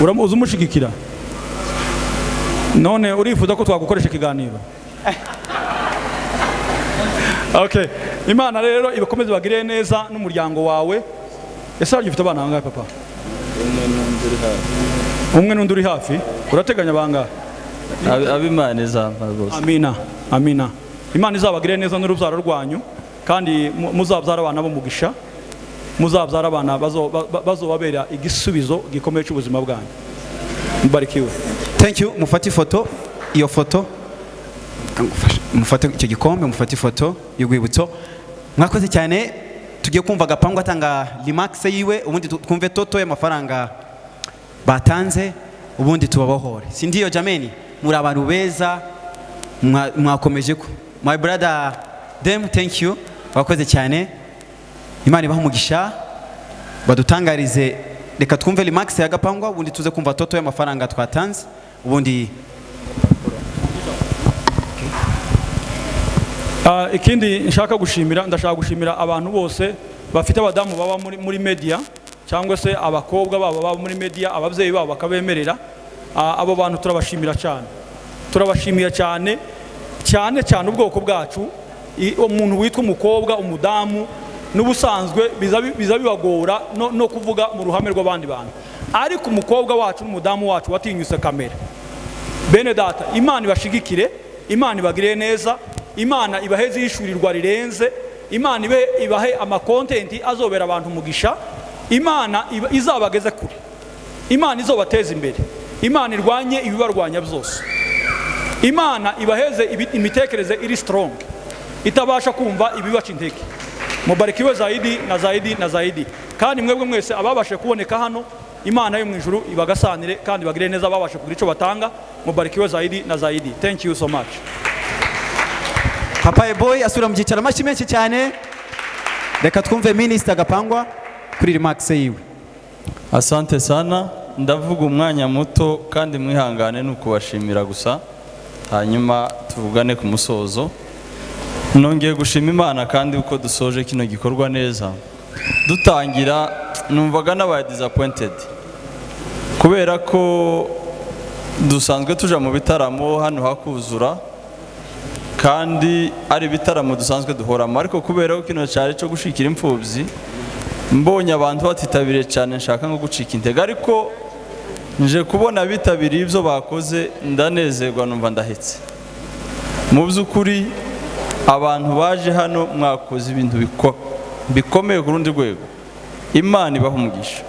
Uramuzi umushigikira? none urifuza ko twagukoresha ikiganiro? Okay, Imana rero ibakomeze bagire neza n'umuryango wawe. Ese harya ufite abana bangahe papa? Umwe n'undi uri hafi. Urateganya bangahe? Abimana izampa rwose. Amina, amina. Imana izabagire neza n'urubyaro rwanyu, kandi muzabyara abana b'umugisha, muzabyara abana bazobabera igisubizo gikomeye cy'ubuzima bwanyu. Mubarikiwe. Thank you. Mufate ifoto, iyo foto mufate icyo gikombe, mufate ifoto y'urwibutso. Mwakoze cyane. Tugiye kumva Gapangu atanga remarks yiwe, ubundi twumve toto y'amafaranga batanze, ubundi tubabohore. Si ndiyo jameni? Muri abantu beza, mwakomeje ko. My brother Dem, thank you. Wakoze cyane. Imana ibaha umugisha. Badutangarize, reka twumve remarks ya Gapangu, ubundi tuze kumva toto y'amafaranga twatanze, ubundi ikindi ndashaka gushimira abantu bose bafite abadamu baba muri media, cyangwa se abakobwa baba muri media, ababyeyi babo bakabemerera. Abo bantu turabashimira cyane ubwoko bwacu. Umuntu witwa umukobwa, umudamu n'ubusanzwe biza bibagora no kuvuga mu ruhame rw'abandi bantu, ariko umukobwa wacu n'umudamu wacu watinyuse kamera. Bene data, Imana ibashigikire, Imana ibagire neza, Imana ibaheze yishurirwa rirenze, Imana ibahe amakontenti azobera abantu umugisha, Imana izabageze kure, Imana izobateza imbere, Imana irwanye ibibarwanya byose, Imana ibaheze imitekerereze iri strong, itabasha kumva ibibaca intege. Mubarikiwe zaidi na zaidi na zaidi. Kandi mwebwe mwese ababashe kuboneka hano, Imana yo mu ijuru ibagasanire kandi bagire neza, ababashe kugira icyo batanga. Mubarikiwe zaidi na zaidi. Thank you so much. Papa Aboy asura mu cyicaro, amashyi menshi cyane. Reka twumve Minister Gapangwa kuri remarks yiwe. Asante sana. Ndavuga umwanya muto kandi mwihangane n'ukubashimira gusa, hanyuma tuvugane ku musozo. Nongeye gushima Imana kandi uko dusoje kino gikorwa neza. Dutangira numvaga nabaye disappointed, kubera ko dusanzwe tuja mu bitaramo hano hakuzura, kandi ari bitaramo dusanzwe duhoramo, ariko kubera ko kino cyari cyo gushikira imfubyi, mbonye abantu batitabiriye cyane, nshaka nko gucika intege, ariko nje kubona bitabiriye ibyo bakoze, ndanezerwa, numva ndahetse. Mu by'ukuri abantu baje hano mwakoze ibintu bikomeye ku rundi rwego. Imana ibaha umugisha.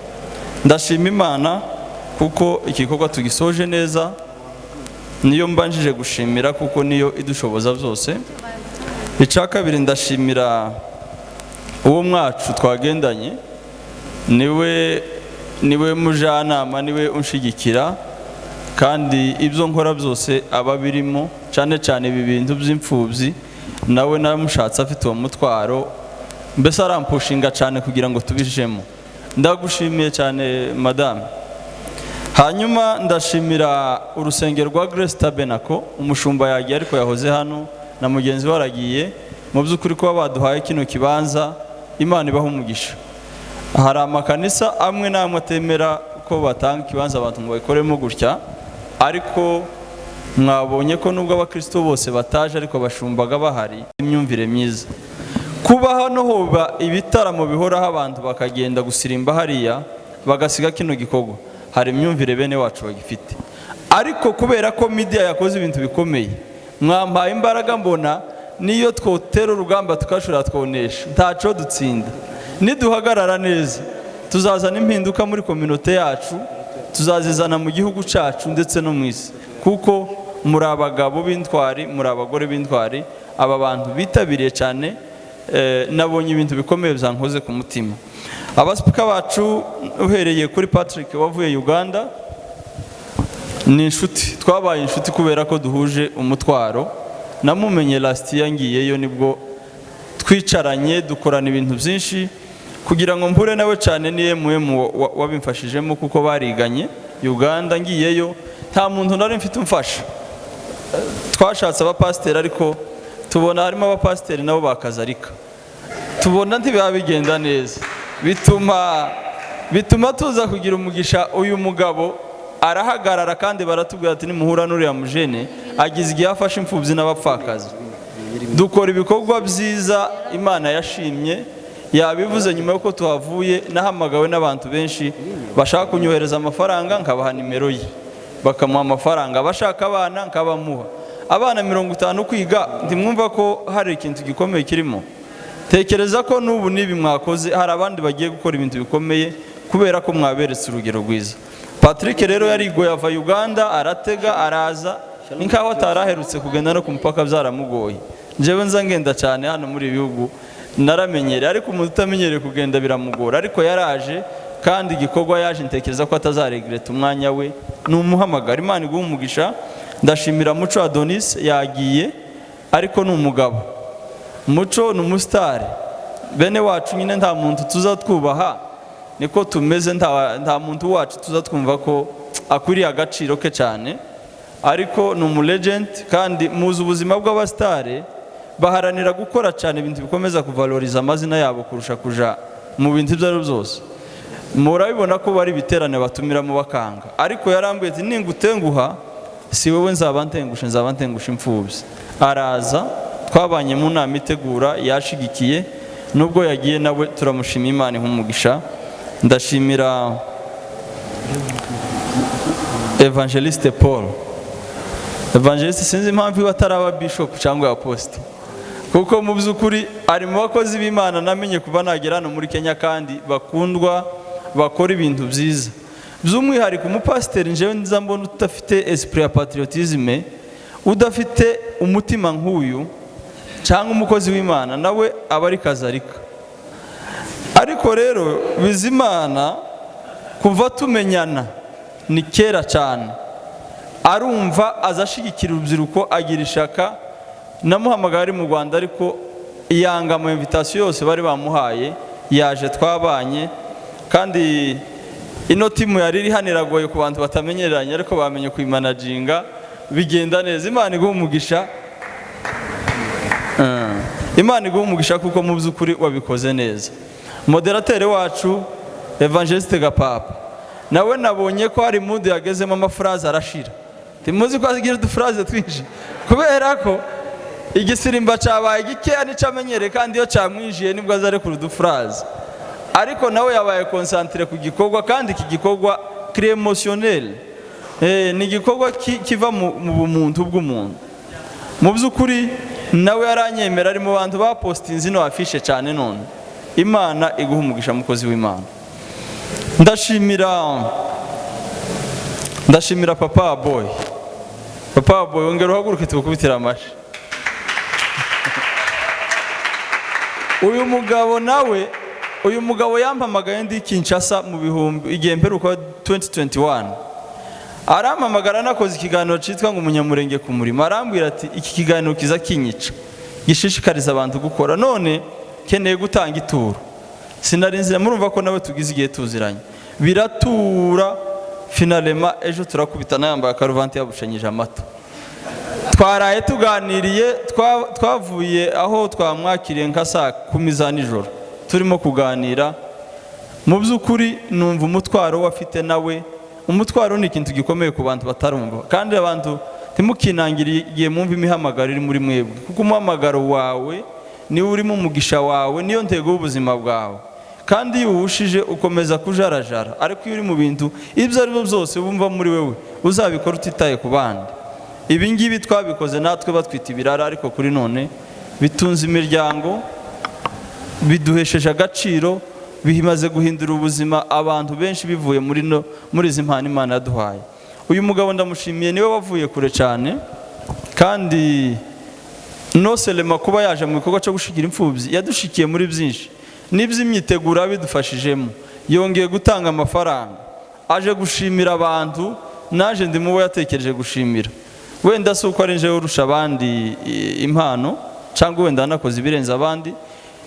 Ndashima Imana kuko igikorwa tugisoje neza, niyo mbanjije gushimira kuko niyo idushoboza byose. Icya kabiri, ndashimira uwo mwacu twagendanye, niwe mujyanama, niwe unshigikira, kandi ibyo nkora byose aba birimo, cyane cyane ibi bintu by'imfubyi, nawe namushatse afite uwo mutwaro, mbese arampushinga cyane kugira ngo tubijemo. Ndagushimiye cyane madame. Hanyuma ndashimira urusengero rwa Grace Tabernacle, umushumba yagiye ariko yahoze hano na mugenzi we aragiye. Mu by'ukuri kuba baduhaye kino kibanza, Imana ibaha umugisha. Hari amakanisa amwe n'amwe atemera ko batanga ikibanza abantu ngo bakoremo gutya, ariko mwabonye ko nubwo abakristo bose bataje ariko bashumbaga bahari. Imyumvire myiza kuba hano hoba ibitaramo bihoraho abantu bakagenda gusirimba hariya bagasiga kino gikorwa, hari imyumvire bene wacu bagifite, ariko kubera ko media yakoze ibintu bikomeye, mwampaye imbaraga, mbona niyo twotera urugamba tukashura twonesha, ntaco dutsinda. Niduhagarara neza tuzazana impinduka muri community yacu, tuzazizana mu gihugu cyacu ndetse no mu isi, kuko muri abagabo b'intwari, muri abagore b'intwari, aba bantu bitabiriye cyane. Nabonye ibintu bikomeye byankoze ku mutima. Abasipika bacu uhereye kuri Patrick wavuye Uganda, ni inshuti, twabaye inshuti kubera ko duhuje umutwaro. Namumenye last year ngiyeyo, nibwo twicaranye dukorana ibintu byinshi kugira ngo mpure nawe cyane. Niye wabimfashijemo kuko bariganye Uganda. Ngiyeyo nta muntu nari mfite umfasha, twashatse abapasiteri ariko tubona harimo abapasiteri nabo bakazarika, tubona ntibiba bigenda neza, bituma tuza kugira umugisha. Uyu mugabo arahagarara kandi baratubwira ati nimuhura n'uriya mujene agize igihe afashe imfubyi n'abapfakazi. Dukora ibikorwa byiza Imana yashimye, yabivuze nyuma yuko tuhavuye. Nahamagawe n'abantu benshi bashaka kunyohereza amafaranga, nkabaha nimero ye bakamuha amafaranga. Abashaka abana nkabamuha. Abana 50 kwiga, ndimwumva ko hari ikintu gikomeye kirimo. Tekereza ko n'ubu nibi mwakoze hari abandi bagiye gukora ibintu bikomeye kubera ko mwaberetse urugero rwiza. Patrick rero yarigoye ava Uganda, aratega araza, ninkaho ataraherutse kugenda no ku mupaka byaramugoye. Njewe nza ngenda cyane hano muri ibihugu naramenyereye, ariko umuntu utamenyereye kugenda biramugora. Ariko yaraje kandi igikorwa yaje, ntekereza ko atazaregreta umwanya we. Numuhamagara. Imana iguha umugisha. Ndashimira Muco Adonis, yagiye ariko ni umugabo. Muco ni umusitari, bene wacu nyine nta muntu tuza twubaha, niko tumeze. Nta muntu wacu tuza twumva ko akwiriye agaciro ke cyane, ariko ni umulegend. Kandi muzi ubuzima bw'abasitari baharanira gukora cyane ibintu bikomeza kuvaloriza amazina yabo kurusha kuja mu bintu ibyo ari byose. Murabibona ko bari biterane batumiramo bakanga, ariko yarambwiye ati ningutenguha si wowe nzaba ntengusha imfubyi. Araza, twabanye mu nama itegura, yashigikiye. Nubwo yagiye nawe turamushima, Imana nk'umugisha. Ndashimira Evangelist Paul. Evangelist sinzi impamvu ataraba bishop cyangwa apostle, kuko mu by'ukuri ari mu bakozi b'Imana namenye kuva nagera hano muri Kenya kandi bakundwa, bakora ibintu byiza. By'umwihariko umupasiteri njewe nza mbona udafite esprit ya patriotisme, udafite umutima nk'uyu, cyangwa umukozi w'Imana nawe aba ari kazarika. Ariko rero Bizimana kuva tumenyana ni kera cyane, arumva azashigikira urubyiruko, agira ishaka. Namuhamagara ari mu Rwanda, ariko yanga ama invitation yose bari bamuhaye, yaje twabanye. Kandi ino timu yari iri haniragoye ku bantu batamenyeranye, ariko bamenye kuyimanaginga bigenda neza. Imana iguha umugisha. Imana iguha umugisha kuko mu by'ukuri wabikoze neza. Moderateur wacu Evangelist Gapapa nawe nabonye ko hari mood yagezemo amafraze arashira. Timuzi ko azigira udufraze twinshi kubera ko igisirimba cyabaye gikeya nicamenyere, kandi iyo cyamwinjiye nibwo azare ku udufraze. Ariko nawe yabaye concentré ku gikorwa, kandi iki gikorwa crée émotionnel. Ni gikorwa kiva mu bumuntu bw'umuntu. Mu by'ukuri nawe yaranyemera, ari mu bantu bapostinze ino afishe cyane. None Imana iguha umugisha mukozi w'Imana. Ndashimira Papa Aboy. Papa Aboy, ongera uhaguruke tukubitira amashi. Uyu mugabo yampamagaye ndi Kinshasa mu bihumbi igihe mperuka 2021. Arampamagara nakoze ikiganiro cyitwa ngo Umunyamulenge ku murimo. Arambwira ati iki kiganiro kiza kinyica, gishishikariza abantu gukora, none keneye gutanga ituro. Sinarinzira, murumva ko nawe tugize igihe tuziranye. Biratura finalema, ejo turakubita nayambaye karuvante yabushanyije amato. Twaraye tuganiriye, twavuye aho twamwakiriye nka saa 10 za nijoro, turimo kuganira. Mu by'ukuri numva umutwaro wafite nawe. Umutwaro ni ikintu gikomeye ku bantu batarumva, kandi abantu timukinangiriye igihe mwumva imihamagaro iri muri mwebwe, kuko umuhamagaro wawe ni urimo umugisha wawe, niyo ntego y'ubuzima bwawe. Kandi iyo uwushije ukomeza kujarajara, ariko iyo uri mu bintu ibyo ari byo byose wumva muri wewe uzabikora utitaye ku bandi. Ibi ngibi twabikoze natwe batwita ibirara, ariko kuri none bitunze imiryango, biduhesheje agaciro, bimaze guhindura ubuzima abantu benshi bivuye muri izi mpano Imana yaduhaye. Uyu mugabo ndamushimiye, niwe wavuye kure cyane, kandi no selema kuba yaje mu bikorwa cyo gushikira imfubyi yadushikiye muri byinshi. N'iby'imyiteguro bidufashijemo, yongeye gutanga amafaranga, aje gushimira abantu. Naje ndi mu bo yatekereje gushimira. Wenda si uko ari nje urusha abandi impano, cyangwa wenda nakoze ibirenze abandi,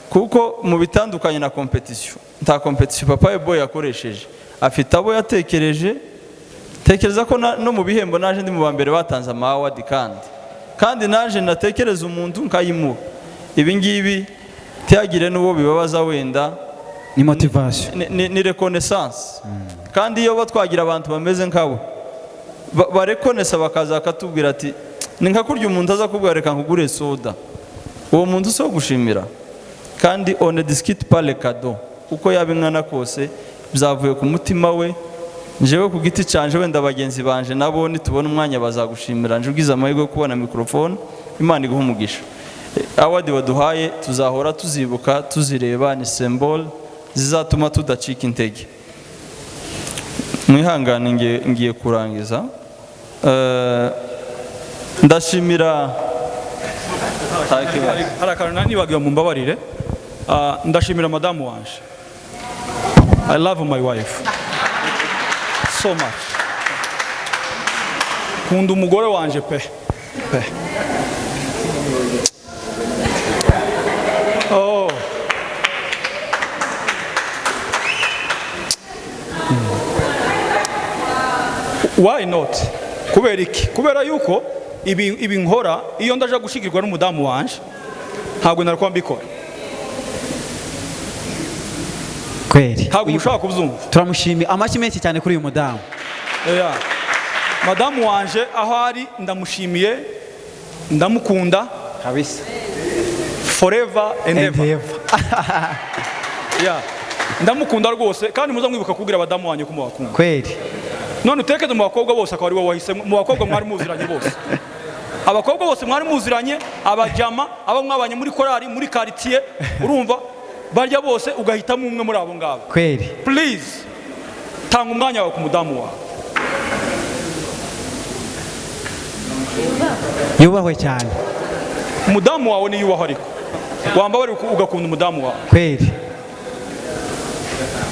kuko mu bitandukanye na competition, nta competition Papa Aboy yakoresheje. Afite abo yatekereje, tekereza ko no mu bihembo naje ndi mu bambere batanze award, kandi naje natekereza umuntu nkayimuha. Ibi ngibi tiyagire n'uwo bibabaza, wenda ni motivation, ni reconnaissance. Kandi iyo batwagira abantu bameze nkawe barekonesa bakaza akatubwira ati ni nka kurya umuntu aza kubwira reka nkugure soda, uwo muntu so gushimira. Kandi on ne discute pas les cadeaux, uko yabingana kose byavuye ku mutima we. Njewe ku giti canje wenda bagenzi banje nabo nitubona umwanya bazagushimira. Nje ugize amahirwe yo kubona microphone, Imana iguha umugisha. Awadi waduhaye tuzahora tuzibuka, tuzireba, ni symbol zizatuma tudacika intege. Mwihangane ngiye kurangiza. Ndashimira hari akantu nibagiwe mu mbabarire. Ndashimira madamu wanje. I love my wife so much. Kunda umugore wanje pe. Oh. Why not? Kubera iki? Kubera yuko ibi nkora iyo ndaje gushigirwa n'umudamu wanje ntabwo nariko mbikora. Kweli. Ntabwo mushaka kubyumva. Turamushimiye amashyi menshi cyane kuri uyu mudamu. Yeah. Madamu wanje aho ari ndamushimiye, ndamukunda kabisa. Forever and ever. Yeah. Ndamukunda rwose kandi muza mwibuka kubwira abadamu wanje ko mubakunda. Kweli. None utekeze mu bakobwa bose akaba ari wowe wahisemo, mu bakobwa mwari muziranye bose. Abakobwa bose mwari muziranye, abajama, abo mwabanye muri korari, muri quartier, urumva barya bose ugahitamo umwe muri abo ngabo. Kweli. Please tanga umwanya wawe ku mudamu wawe. Yubahwe cyane. Umudamu wawe ni yubahwe ariko. Wambabari ugakunda umudamu wawe. Kweli.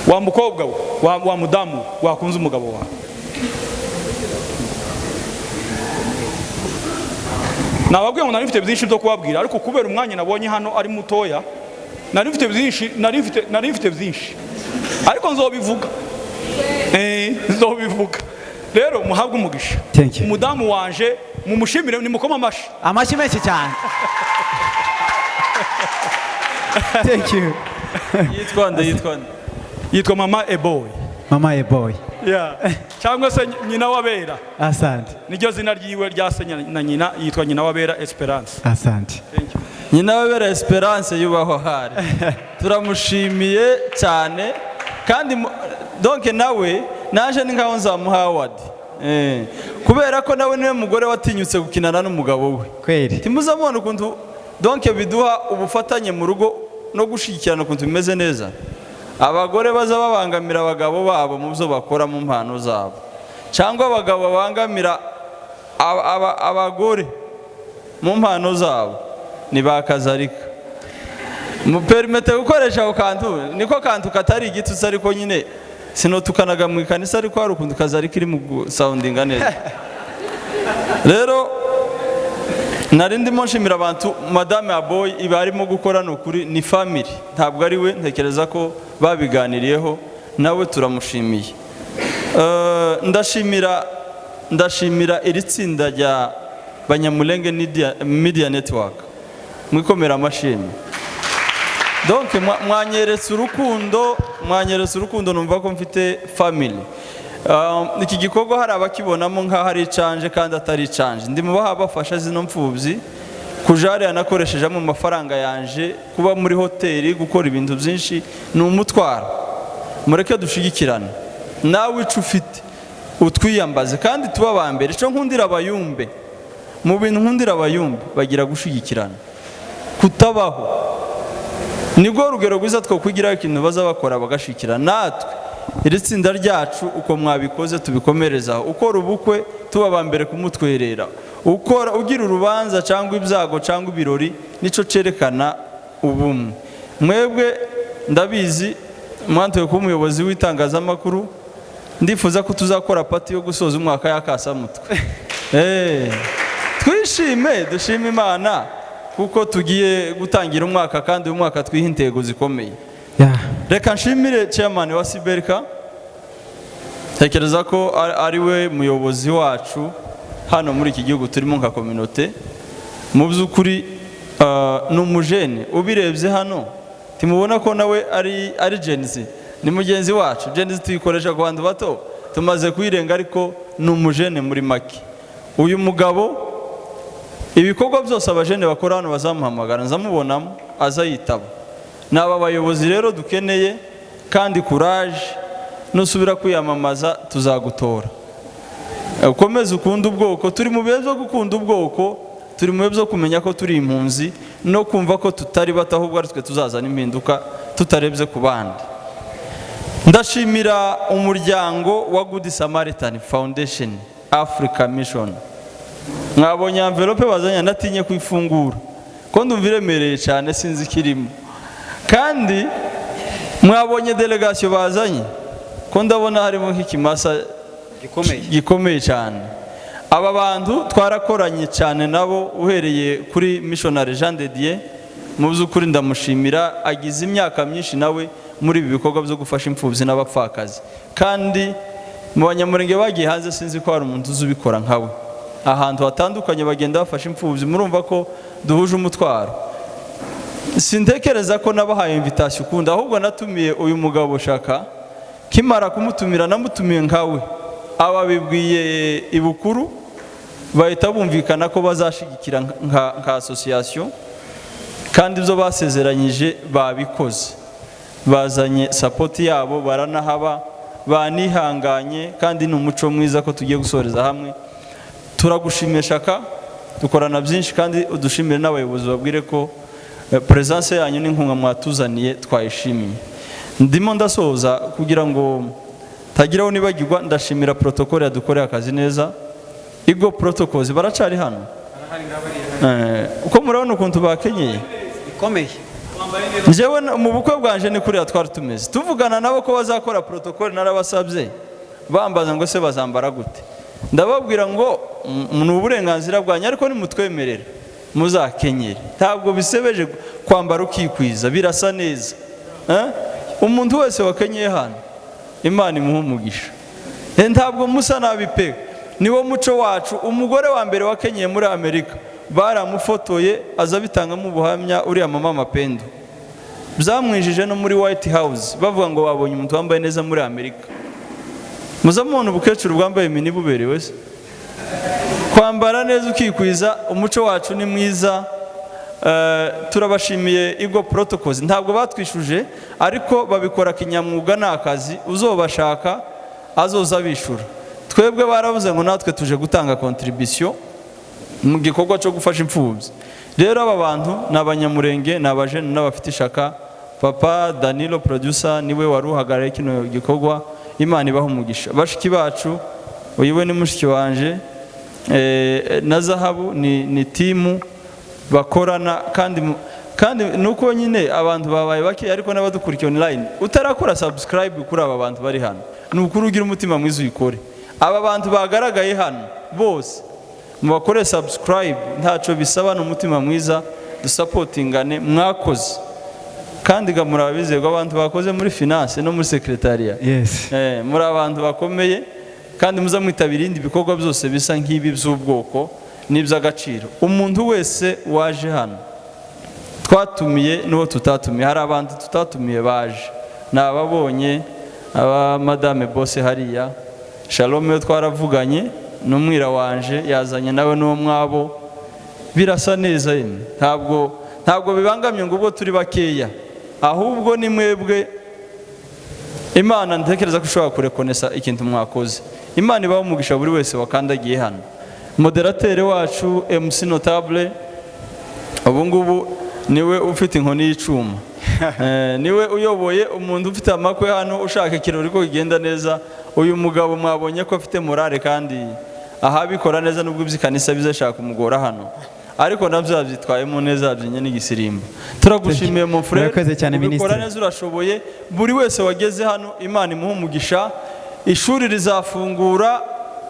Wa mukobwa wa mudamu wakunze umugabo wawe. Nababwiye ngo narifite byinshi byo kubabwira ariko kubera umwanya nabonye hano ari mutoya narifite byinshi ariko nzobivuga. Nzobivuga. Rero muhabwe umugisha. Umudamu wanje mumushimire ni mukoma amashi. Amashi menshi cyane. Thank you. Yitwa Mama Aboy. Mama Aboy. Yeah. Cyangwa se nyina wabera. Asante. Niryo zina ryiwe ryasenya na nyina yitwa nyina wabera Esperance. Asante. Thank you. Nyina wabera Esperance yubaho hari. Turamushimiye cyane kandi donc nawe naje ni nkaho nzamuha award. Kubera ko nawe niwe mugore watinyutse gukinana n'umugabo we. Kweli. Timuzabona ukuntu donc biduha ubufatanye mu rugo no gushikirana ukuntu bimeze neza. Abagore baza babangamira abagabo babo mu byo bakora mu mpano zabo, cyangwa abagabo babangamira abagore mu mpano zabo nibakazarika. Muperimete gukoresha ukantu niko kantu katari igitutsi ariko nyine sinotukanaga mu ikanisa ariko hari ukuntu kazarika iri mu soundinga neza. Rero narindimo nshimira abantu Madame Aboy ibarimo gukora nukuri ni family, ntabwo ari we, ntekereza ko babiganiriyeho nawe turamushimiye. Ndashimira iri tsinda rya Banyamulenge Media Network mwikomera amashimwe. Donc mwanyeretse urukundo numva ko mfite family. Iki gikorwa hari abakibonamo nka hari canje kandi atari canje. Ndi mu baha bafasha zino mfubyi kujari yanakoresheje mu mafaranga yanje kuba muri hoteli gukora ibintu byinshi ni umutwaro. Mureke dushigikirana. Nawe ico ufite utwiyambaze kandi tuba abambere. Ico nkundira abayumbe. Mu bintu nkundira abayumbe bagira gushigikirana. Kutabaho. Nibwo rugero rwiza two kugira ikintu baza bakora bagashikira natwe. Iri tsinda ryacu uko mwabikoze tubikomerezaho. Ukora ubukwe tuba abambere kumutwerera. Ukora ugira urubanza cyangwa ibyago cyangwa ibirori nico cerekana ubumwe. Mwebwe ndabizi mwantoye ku umuyobozi w'itangaza makuru ndifuza ko tuzakora pati yo gusoza umwaka yakasa mutwe. Twishime dushime Imana kuko tugiye gutangira umwaka kandi uyu mwaka twiha intego zikomeye. Reka nshimire chairman wa Siberika. Tekereza ko ari we muyobozi wacu hano muri iki gihugu turimo nka community. Mu byukuri n'umujene ubirebye hano timubona ko nawe ari Gen Z, ni mugenzi wacu. Gen Z tuyikoresha ku bantu bato tumaze kuyirenga ariko ni umujene muri make. Uyu mugabo ibikorwa byose abajene bakora hano bazamuhamagara, nzamubonamo aza yitaba. N'aba bayobozi rero dukeneye, kandi courage, nusubira kwiyamamaza tuzagutora. Ukomeze ukunda ubwoko, turi mu bihe byo gukunda ubwoko, turi mu bihe byo kumenya ko turi impunzi no kumva ko tutari bato, ahubwo ari twe tuzazana impinduka tutarebye ku bandi. Ndashimira umuryango wa Good Samaritan Foundation Africa Mission. Mwabonye envelope bazanye, natinye kwifungura ko ndumva iremereye cyane, sinzi kirimo. Kandi mwabonye delegation bazanye, ko ndabona harimo nk'ikimasa gikomeye cyane. Aba bantu twarakoranye cyane nabo, uhereye kuri missionary Jean de Dieu, mu by'ukuri ndamushimira, agize imyaka myinshi nawe muri ibi bikorwa byo gufasha imfubyi n'abapfakazi. Kandi mu Banyamulenge bagiye hanze, sinzi ko hari umuntu uzubikora nkawe. Ahantu hatandukanye bagenda bafasha imfubyi, murumva ko duhuje umutwaro. Sintekereza ko nabahaye invitation ukunda, ahubwo natumiye uyu mugabo Shaka. Kimara kumutumira namutumiye nkawe, aba bibwiye ibukuru, bahita bumvikana ko bazashigikira nka association, kandi ibyo basezeranyije babikoze. Bazanye support yabo, baranahaba, banihanganye, kandi ni umuco mwiza ko tugiye gusoreza hamwe. Turagushimiye Shaka, dukorana byinshi, kandi udushimire n'abayobozi babwire ko presence yanyu n'inkunga mwatuzaniye twayishimiye. Ndimo ndasoza kugira ngo tagiraho nibagirwa, ndashimira protocol yadukoreye akazi neza. Igo protocols baracari hano, uko murabona ukuntu bakenyeye bikomeye. Njyewe mu bukwe bwanje ni kuri twari tumeze, tuvugana nabo ko bazakora protocol, narabasabye bambaza ngo se bazambara gute. Ndababwira ngo ni uburenganzira bwanyu, ariko nimutwemerera muzakenyere. Ntabwo bisebeje kwambara ukikwiza, birasa neza. Umuntu wese wakenyeye hano Imana imuha umugisha. Ntabwo musa nabi pe, niwo muco wacu. Umugore wa mbere wakenyeye muri Amerika baramufotoye, aza bitangamo ubuhamya, uriya mama Mapendo. Byamwijije no muri White House, bavuga ngo babonye umuntu wambaye neza muri Amerika. Muzamubona ubukecuru bwambaye mini buberewe se. Kwambara neza ukikwiza, umuco wacu ni mwiza. Turabashimiye Igo Protocols, ntabwo batwishuje, ariko babikora kinyamwuga, n'akazi. Uzobashaka azoza bishura. Twebwe baravuze ngo natwe tuje gutanga contribution mu gikorwa cyo gufasha imfubyi. Rero aba bantu ni Abanyamulenge, ni abajene n'abafite ishaka. Papa Danilo producer niwe waruhagarariye kino gikorwa. Imana ibaho umugisha. Bashiki bacu, uyiwe ni mushiki wanje, na Zahabu ni timu bakorana, kandi nuko nyine abantu babaye bake, ariko n'abadukurikiye online. Utarakora subscribe kuri aba bantu bari hano, nukuri ugira umutima mwiza uyikore. Aba bantu bagaragaye hano bose mubakore subscribe, ntaco bisaba, n'umutima mwiza, dusupportingane. Mwakoze kandi gamura bizego abantu bakoze muri finance no muri secretariat. Yes. Muri abantu bakomeye, kandi muza mwitabira ibindi bikorwa byose bisa nk'ibi by'ubwoko n'iby'agaciro. Umuntu wese waje hano twatumiye n'uwo tutatumiye, hari abantu tutatumiye baje, nababonye aba madame Bosse hariya, Shalom yo twaravuganye, n'umwira wanje yazanye nawe n'uwo mwabo, birasa neza yemwe. Ntabwo bibangamye ngo ubwo turi bakeya, ahubwo ni mwebwe. Imana ntekereza ko ushobora kurekonesa ikintu mwakoze. Imana ibaho umugisha buri wese wakandagiye hano. Moderateur wacu MC Notable, ubu ngubu niwe ufite inkoni y'icuma. Niwe uyoboye umuntu ufite amakwe hano, ushaka ikirori ko kigenda neza. Uyu mugabo mwabonye ko afite morale, kandi ahabikora neza, nubwo ibyikanisa bizashaka kumugora hano, ariko nabyo yabyitwayemo neza, yabyinye n'igisirimba. Turagushimiye mu frere, ubikora neza, urashoboye. Buri wese wageze hano Imana imuha umugisha. Ishuri rizafungura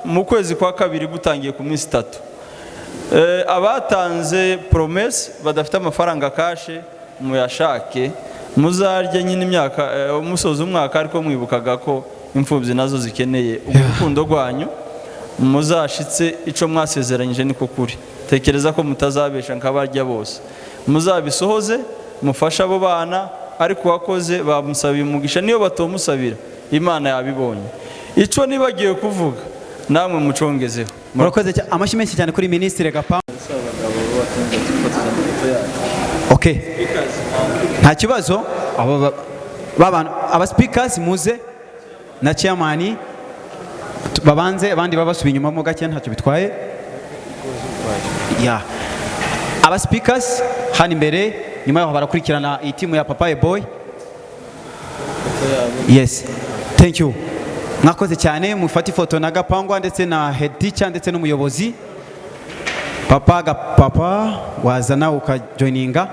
mu kwezi kwa kabiri gutangiye ku minsi 3. Abatanze promesse badafite amafaranga kashe, muyashake, muzarye nyine imyaka umusozo umwaka, ariko mwibukaga ko imfubyi nazo zikeneye urukundo rwanyu. Muzashitse ico mwasezeranyije niko kuri. Tekereza ko mutazabesha nk'abarya bose, muzabisohoze, mufasha abo bana. Ariko wakoze bamusabiye umugisha, niyo batomusabira Imana yabibonye. Ico nibagiye kuvuga, namwe mucongezeho. murakoze cyane, amashyi menshi cyane kuri Ministre Gapamba. Okay, nta kibazo. Aba speakers muze na chairman babanze, abandi babasubiye inyuma mo gake, ntacyo bitwaye. Yeah, aba speakers hano imbere, nyuma yaho barakurikirana iyi timu ya Papa Aboy. Yes, thank you. Mwakoze cyane, mufate ifoto na Gapangwa ndetse na head teacher ndetse n'umuyobozi. Papa wazana ukajoininga.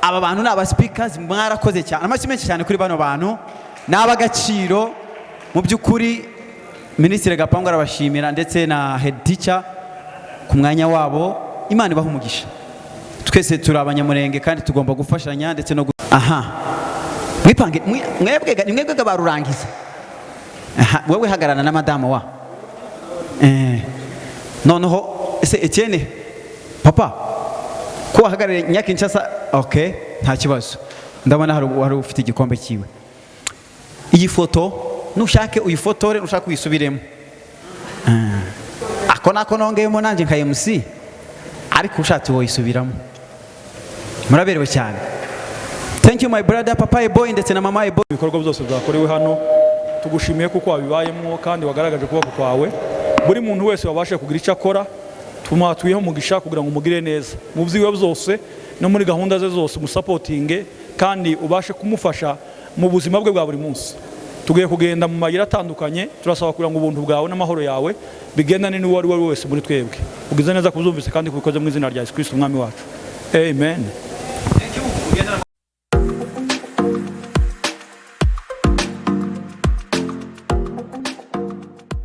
Aba bantu ni aba speakers, mwarakoze cyane. Amashyi menshi cyane kuri bano bantu. N'abagaciro mu by'ukuri. Ministre Gapangwa arabashimira ndetse na head teacher ku mwanya wabo. Imana ibaha umugisha. Twese turi Abanyamulenge kandi tugomba gufashanya ndetse no aha. Mwipange mwebwe barurangiza. Aha, wewe hagarana na madamu wa. Noneho ese Etienne papa ko hagarare Nyakinshasa. Okay, nta kibazo. Ndabona hari ufite igikombe kiwe. Iyi foto nushake uyifotore, nushaka uyisubiremo. Ako nako nongeyemo nanje nka MC, ariko ushatse woyisubiramo. Muraberewe cyane. Thank you my brother Papa Aboy ndetse na Mama Aboy. Ibikorwa byose byakorewe hano tugushimiye kuko wabibayemo kandi wagaragaje kuboko kwawe. Buri muntu wese wabashe kugira icyo akora, tumatuyeho mugisha kugira ngo umugire neza mu byiwe byose no muri gahunda ze zose, umusapotinge kandi ubashe kumufasha mu buzima bwe bwa buri munsi. Tugiye kugenda mu mayira atandukanye, turasaba kugira ngo ubuntu bwawe n'amahoro yawe bigendane n'uwo ari we wese muri twebwe. Ugize neza kuzumvise kandi kubikoze mu izina rya Yesu Kristo umwami wacu. Amen.